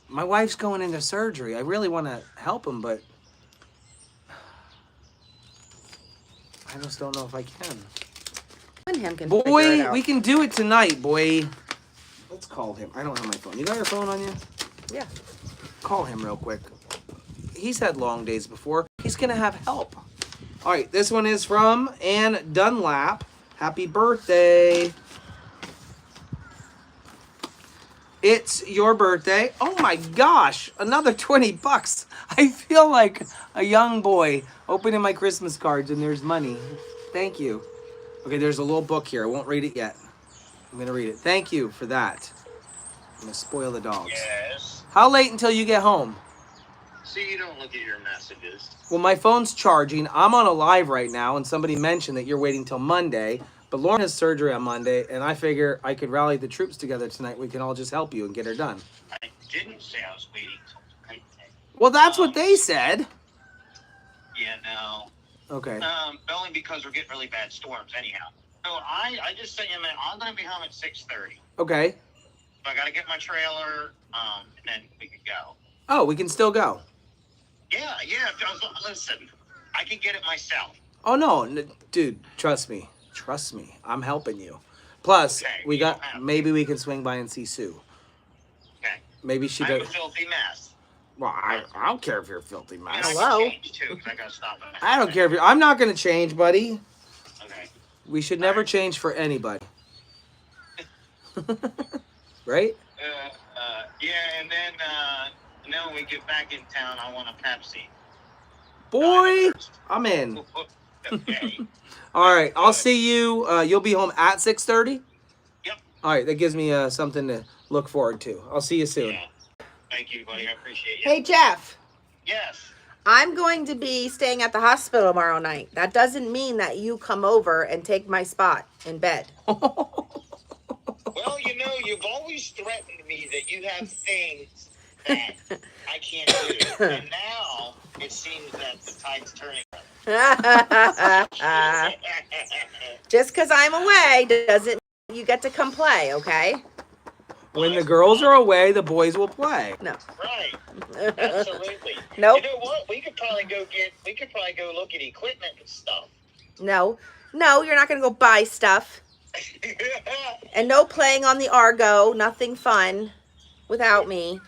Speaker 1: My wife's going into surgery. I really want to help him, but I just don't know if I can.
Speaker 3: And him can figure it
Speaker 1: Boy,
Speaker 3: out.
Speaker 1: we can do it tonight, boy. Let's call him. I don't have my phone. You got your phone on you?
Speaker 3: Yeah.
Speaker 1: Call him real quick. He's had long days before. He's going to have help. All right, this one is from Ann Dunlap. Happy birthday. It's your birthday. Oh my gosh, another 20 bucks. I feel like a young boy opening my Christmas cards and there's money. Thank you. Okay, there's a little book here. I won't read it yet. I'm going to read it. Thank you for that. I'm going to spoil the dogs.
Speaker 4: Yes.
Speaker 1: How late until you get home?
Speaker 4: So you don't look at your messages.
Speaker 1: Well, my phone's charging. I'm on a live right now, and somebody mentioned that you're waiting till Monday. But Lauren has surgery on Monday, and I figure I could rally the troops together tonight. We can all just help you and get her done.
Speaker 4: I didn't say I was waiting till tonight.
Speaker 1: Well, that's what they said.
Speaker 4: Yeah, no.
Speaker 1: Okay.
Speaker 4: Only because we're getting really bad storms anyhow. So I just sent you a minute. I'm going to be home at 6:30.
Speaker 1: Okay.
Speaker 4: So I got to get my trailer, and then we could go.
Speaker 1: Oh, we can still go.
Speaker 4: Yeah. Listen, I can get it myself.
Speaker 1: Oh, no. Dude, trust me. Trust me. I'm helping you. Plus,
Speaker 4: Okay,
Speaker 1: we
Speaker 4: you
Speaker 1: got,
Speaker 4: don't have to.
Speaker 1: maybe we can swing by and see Sue.
Speaker 4: Okay.
Speaker 1: Maybe she
Speaker 4: I'm
Speaker 1: does.
Speaker 4: a filthy mess.
Speaker 1: Well, I don't care if you're a filthy
Speaker 4: And
Speaker 1: mess.
Speaker 4: I
Speaker 3: Hello?
Speaker 4: can change, too, because I got to stop at
Speaker 1: I don't care if you're, I'm not going to change, buddy.
Speaker 4: Okay.
Speaker 1: We should never change for anybody. Right?
Speaker 4: Yeah, and then when we get back in town, I want a Pepsi.
Speaker 1: Boy, I'm in.
Speaker 4: Okay.
Speaker 1: All right, I'll see you. You'll be home at 6:30?
Speaker 4: Yep.
Speaker 1: All right, that gives me something to look forward to. I'll see you soon.
Speaker 4: Yeah. Thank you, buddy. I appreciate you.
Speaker 3: Hey, Jeff.
Speaker 4: Yes.
Speaker 3: I'm going to be staying at the hospital tomorrow night. That doesn't mean that you come over and take my spot in bed.
Speaker 4: Well, you've always threatened me that you have things that I can't do. And now it seems that the tide's turning.
Speaker 3: Just because I'm away doesn't mean you get to come play, okay?
Speaker 1: When the girls are away, the boys will play.
Speaker 3: No.
Speaker 4: Right. Absolutely.
Speaker 3: Nope.
Speaker 4: You know what? We could probably go look at equipment and stuff.
Speaker 3: No, you're not going to go buy stuff. And no playing on the Argo. Nothing fun without me.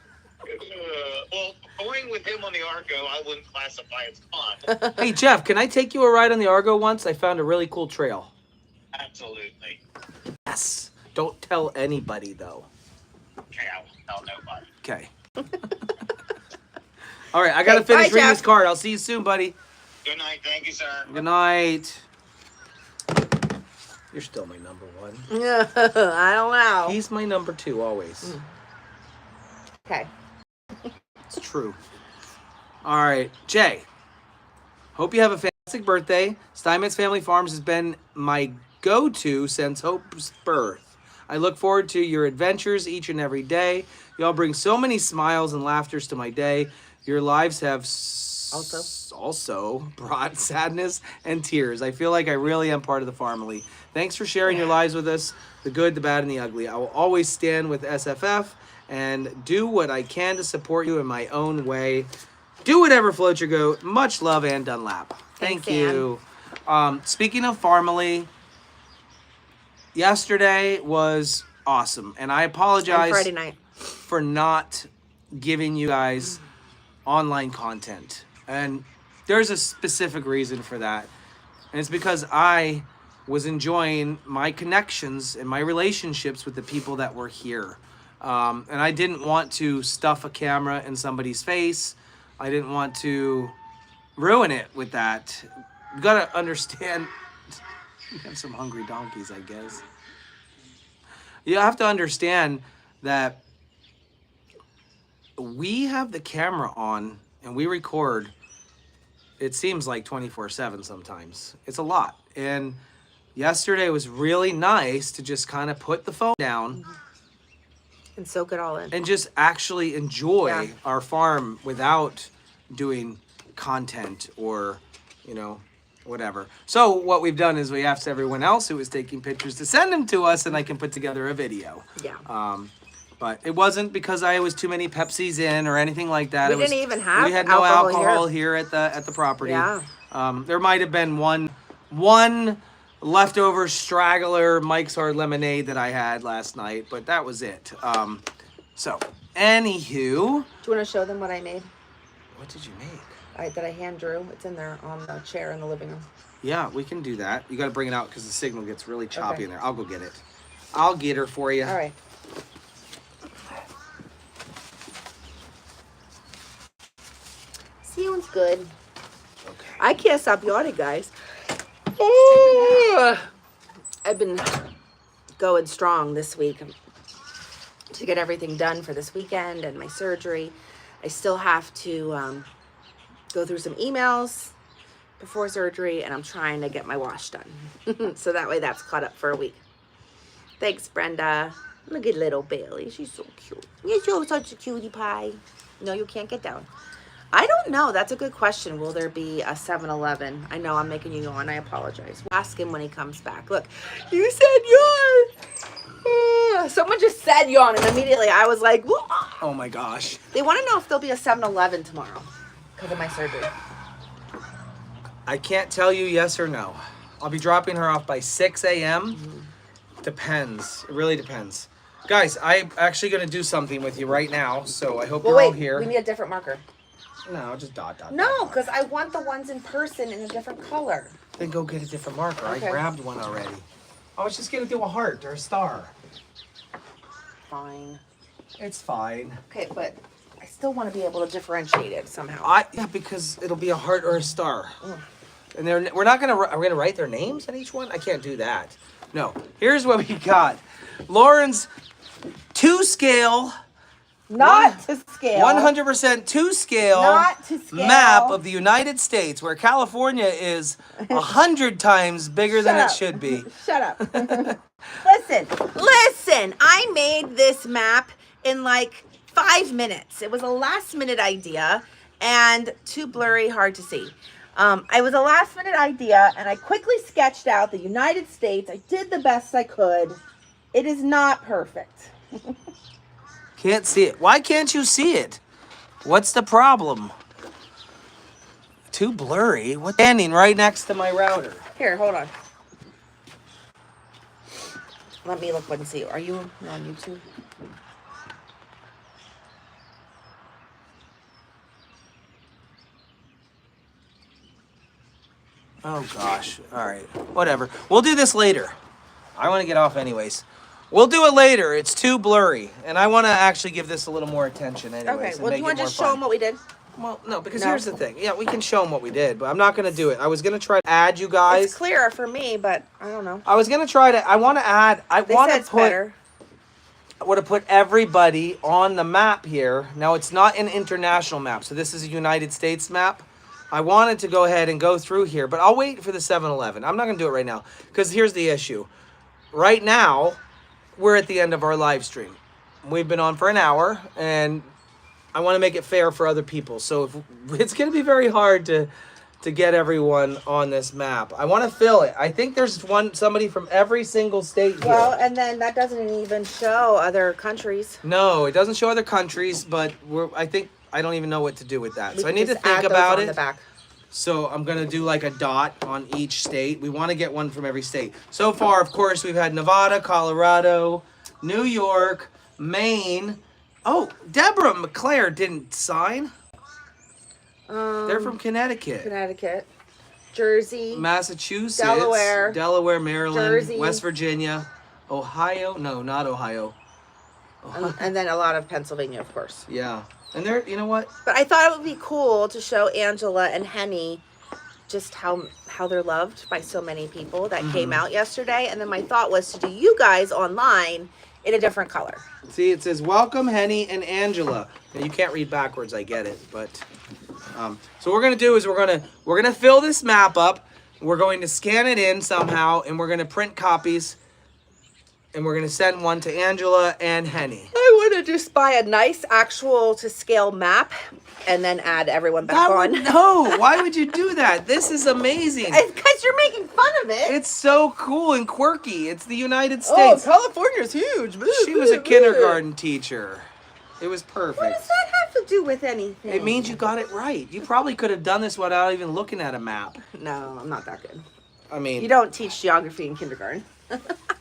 Speaker 4: Well, going with him on the Argo, I wouldn't classify as fun.
Speaker 1: Hey, Jeff, can I take you a ride on the Argo once? I found a really cool trail.
Speaker 4: Absolutely.
Speaker 1: Yes. Don't tell anybody, though.
Speaker 4: Okay, I won't tell nobody.
Speaker 1: Okay. All right, I got to
Speaker 3: Okay,
Speaker 1: finish
Speaker 3: bye,
Speaker 1: reading
Speaker 3: Jeff.
Speaker 1: this card. I'll see you soon, buddy.
Speaker 4: Good night. Thank you, sir.
Speaker 1: Good night. You're still my number one.
Speaker 3: I don't know.
Speaker 1: He's my number two, always.
Speaker 3: Okay.
Speaker 1: It's true. All right, Jay. Hope you have a fantastic birthday. Steinmetzfamilyfarm has been my go-to since Hope's birth. I look forward to your adventures each and every day. Y'all bring so many smiles and laughters to my day. Your lives have also brought sadness and tears. I feel like I really am part of the family. Thanks for sharing your lives with us, the good, the bad, and the ugly. I will always stand with SFF and do what I can to support you in my own way. Do whatever floats your goat. Much love, Ann Dunlap. Thank
Speaker 3: Thanks,
Speaker 1: you. Speaking of family, yesterday was awesome, and I
Speaker 3: And
Speaker 1: apologize
Speaker 3: Friday night.
Speaker 1: for not giving you guys online content. And there's a specific reason for that. And it's because I was enjoying my connections and my relationships with the people that were here. And I didn't want to stuff a camera in somebody's face. I didn't want to ruin it with that. You gotta understand, you have some hungry donkeys, I guess. You have to understand that we have the camera on and we record, it seems like 24/7 sometimes. It's a lot. And yesterday was really nice to just kind of put the phone down
Speaker 3: And soak it all in.
Speaker 1: and just actually enjoy
Speaker 3: Yeah.
Speaker 1: our farm without doing content or, you know, whatever. So what we've done is we asked everyone else who was taking pictures to send them to us, and I can put together a video.
Speaker 3: Yeah.
Speaker 1: But it wasn't because I was too many Pepsis in or anything like that.
Speaker 3: We didn't even have
Speaker 1: We had no
Speaker 3: alcohol
Speaker 1: alcohol here at the property.
Speaker 3: Yeah.
Speaker 1: There might have been one leftover straggler Mike's Hard Lemonade that I had last night, but that was it. So, anywho.
Speaker 3: Do you want to show them what I made?
Speaker 1: What did you make?
Speaker 3: That I hand drew. It's in there on the chair in the living room.
Speaker 1: Yeah, we can do that. You got to bring it out because the signal gets really choppy
Speaker 3: Okay.
Speaker 1: in there. I'll go get it. I'll get her for you.
Speaker 3: All right. Sounds good.
Speaker 1: Okay.
Speaker 3: I can't stop yawning, guys. I've been going strong this week to get everything done for this weekend and my surgery. I still have to go through some emails before surgery, and I'm trying to get my wash done. So that way that's caught up for a week. Thanks, Brenda. Look at little Bailey. She's so cute. You're such a cutie pie. No, you can't get down. I don't know. That's a good question. Will there be a 7-Eleven? I know I'm making you yawn. I apologize. We'll ask him when he comes back. Look, you said yawn. Someone just said yawn, and immediately I was like, whoa.
Speaker 1: Oh my gosh.
Speaker 3: They want to know if there'll be a 7-Eleven tomorrow because of my surgery.
Speaker 1: I can't tell you yes or no. I'll be dropping her off by 6 a.m. Depends. It really depends. Guys, I'm actually going to do something with you right now, so I hope
Speaker 3: Well,
Speaker 1: you're all
Speaker 3: wait.
Speaker 1: here.
Speaker 3: We need a different marker.
Speaker 1: No, just dot.
Speaker 3: No, because I want the ones in person in a different color.
Speaker 1: Then go get a different marker.
Speaker 3: Okay.
Speaker 1: I grabbed one already. I was just going to do a heart or a star.
Speaker 3: Fine.
Speaker 1: It's fine.
Speaker 3: Okay, but I still want to be able to differentiate it somehow.
Speaker 1: Yeah, because it'll be a heart or a star. And we're not gonna. Are we gonna write their names on each one? I can't do that. No. Here's what we got. Lauren's 2-scale,
Speaker 3: Not to scale.
Speaker 1: 100% 2-scale
Speaker 3: Not to scale.
Speaker 1: map of the United States, where California is 100 times bigger than
Speaker 3: Shut
Speaker 1: it
Speaker 3: up.
Speaker 1: should be.
Speaker 3: Shut up. Listen. I made this map in like 5 minutes. It was a last minute idea and too blurry, hard to see. It was a last minute idea, and I quickly sketched out the United States. I did the best I could. It is not perfect.
Speaker 1: Can't see it. Why can't you see it? What's the problem? Too blurry? What's standing right next to my router?
Speaker 3: Here, hold on. Let me look and see. Are you on YouTube?
Speaker 1: Oh gosh. All right. Whatever. We'll do this later. I want to get off anyways. We'll do it later. It's too blurry, and I want to actually give this a little more attention anyways.
Speaker 3: Okay,
Speaker 1: and
Speaker 3: well, do
Speaker 1: make
Speaker 3: you
Speaker 1: it
Speaker 3: want to
Speaker 1: more
Speaker 3: just show
Speaker 1: fun.
Speaker 3: them what we did?
Speaker 1: Well, no, because
Speaker 3: No.
Speaker 1: here's the thing. Yeah, we can show them what we did, but I'm not going to do it. I was going to try to add you guys.
Speaker 3: It's clearer for me, but I don't know.
Speaker 1: I was going to try to, I want to add, I
Speaker 3: They
Speaker 1: want
Speaker 3: said
Speaker 1: to
Speaker 3: it's
Speaker 1: put,
Speaker 3: better.
Speaker 1: I want to put everybody on the map here. Now, it's not an international map, so this is a United States map. I wanted to go ahead and go through here, but I'll wait for the 7-Eleven. I'm not going to do it right now, because here's the issue. Right now, we're at the end of our live stream. We've been on for an hour, and I want to make it fair for other people. So it's going to be very hard to get everyone on this map. I want to fill it. I think there's somebody from every single state here.
Speaker 3: Well, and then that doesn't even show other countries.
Speaker 1: No, it doesn't show other countries, but I don't even know what to do with that.
Speaker 3: We
Speaker 1: So I
Speaker 3: can
Speaker 1: need to
Speaker 3: just add
Speaker 1: think
Speaker 3: those
Speaker 1: about
Speaker 3: on
Speaker 1: it.
Speaker 3: the back.
Speaker 1: So I'm going to do like a dot on each state. We want to get one from every state. So far, of course, we've had Nevada, Colorado, New York, Maine. Oh, Deborah McClare didn't sign. They're from
Speaker 3: Connecticut, Jersey,
Speaker 1: Massachusetts,
Speaker 3: Delaware,
Speaker 1: Maryland,
Speaker 3: Jersey.
Speaker 1: West Virginia, Ohio. No, not Ohio.
Speaker 3: and then a lot of Pennsylvania, of course.
Speaker 1: Yeah. And they're, you know what?
Speaker 3: But I thought it would be cool to show Angela and Henny just how they're loved by so many people that came out yesterday. And then my thought was to do you guys online in a different color.
Speaker 1: See, it says, welcome, Henny and Angela. Now, you can't read backwards, I get it. But, so what we're going to do is we're going to fill this map up. We're going to scan it in somehow, and we're going to print copies. And we're going to send one to Angela and Henny. I
Speaker 3: want to just buy a nice actual to scale map and then add everyone back on.
Speaker 1: No, why would you do that? This is amazing.
Speaker 3: It's because you're making fun of it.
Speaker 1: It's so cool and quirky. It's the United
Speaker 3: Oh,
Speaker 1: States.
Speaker 3: California's huge.
Speaker 1: She was a kindergarten teacher. It was perfect.
Speaker 3: What does that have to do with anything?
Speaker 1: It means you got it right. You probably could have done this without even looking at a map.
Speaker 3: No, I'm not that good.
Speaker 1: I mean,
Speaker 3: You don't teach geography in kindergarten.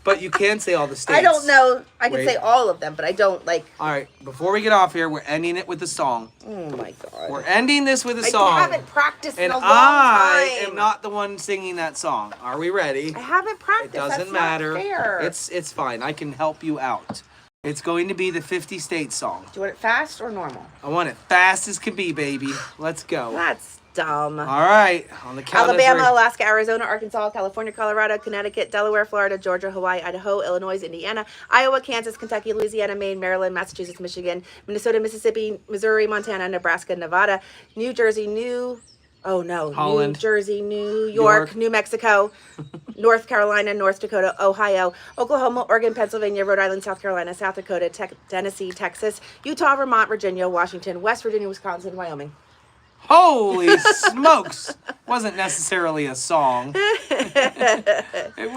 Speaker 1: but you can say all the states.
Speaker 3: I don't know. I can
Speaker 1: Wait.
Speaker 3: say all of them, but I don't like.
Speaker 1: All right, before we get off here, we're ending it with a song.
Speaker 3: Oh my god.
Speaker 1: We're ending this with a
Speaker 3: I
Speaker 1: song.
Speaker 3: haven't practiced
Speaker 1: And
Speaker 3: in a long
Speaker 1: I
Speaker 3: time.
Speaker 1: am not the one singing that song. Are we ready?
Speaker 3: I haven't
Speaker 1: It
Speaker 3: practiced.
Speaker 1: doesn't
Speaker 3: That's
Speaker 1: matter.
Speaker 3: Not fair.
Speaker 1: It's fine. I can help you out. It's going to be the 50 state song.
Speaker 3: Do you want it fast or normal?
Speaker 1: I want it fast as can be, baby. Let's go.
Speaker 3: That's dumb.
Speaker 1: All right, on the count
Speaker 3: Alabama,
Speaker 1: of three.
Speaker 3: Alaska, Arizona, Arkansas, California, Colorado, Connecticut, Delaware, Florida, Georgia, Hawaii, Idaho, Illinois, Indiana, Iowa, Kansas, Kentucky, Louisiana, Maine, Maryland, Massachusetts, Michigan, Minnesota, Mississippi, Missouri, Montana, Nebraska, Nevada, New Jersey, New Jersey, New York, New Mexico, North Carolina, North Dakota, Ohio, Oklahoma, Oregon, Pennsylvania, Rhode Island, South Carolina, South Dakota, Tennessee, Texas, Utah, Vermont, Virginia, Washington, West Virginia, Wisconsin, Wyoming.
Speaker 1: Holy smokes! Wasn't necessarily a song. It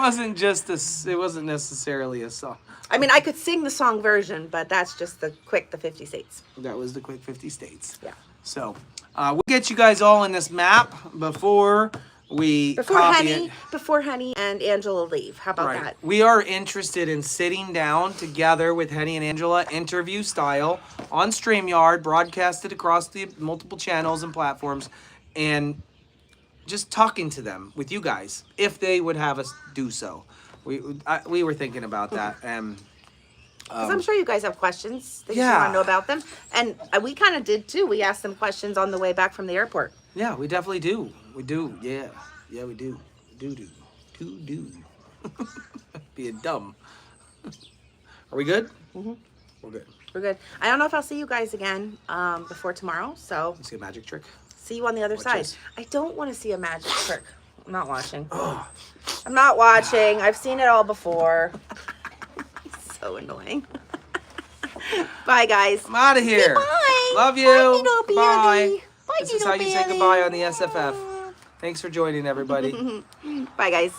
Speaker 1: wasn't necessarily a song.
Speaker 3: I mean, I could sing the song version, but that's just the 50 states.
Speaker 1: That was the quick 50 states.
Speaker 3: Yeah.
Speaker 1: So, we'll get you guys all in this map before we copy it.
Speaker 3: Before Henny and Angela leave. How about that?
Speaker 1: We are interested in sitting down together with Henny and Angela, interview style, on StreamYard, broadcasted across the multiple channels and platforms, and just talking to them, with you guys, if they would have us do so. We were thinking about that.
Speaker 3: Because I'm sure you guys have questions that you want to know about them. And we kind of did too. We asked them questions on the way back from the airport.
Speaker 1: Yeah, we definitely do. We do. Yeah. Yeah, we do. Do. Being dumb. Are we good? Mm-hmm. We're good.
Speaker 3: We're good. I don't know if I'll see you guys again before tomorrow. So
Speaker 1: See a magic trick?
Speaker 3: see you on the other side.
Speaker 1: this.
Speaker 3: I don't want to see a magic trick. I'm not watching. I'm not watching. I've seen it all before. So annoying. Bye, guys.
Speaker 1: I'm out of here.
Speaker 3: Bye.
Speaker 1: Love you.
Speaker 3: Bye, little
Speaker 1: Bye.
Speaker 3: Billy. Bye,
Speaker 1: This is
Speaker 3: little
Speaker 1: how you say
Speaker 3: Billy.
Speaker 1: goodbye on the SFF. Thanks for joining, everybody.
Speaker 3: Bye, guys.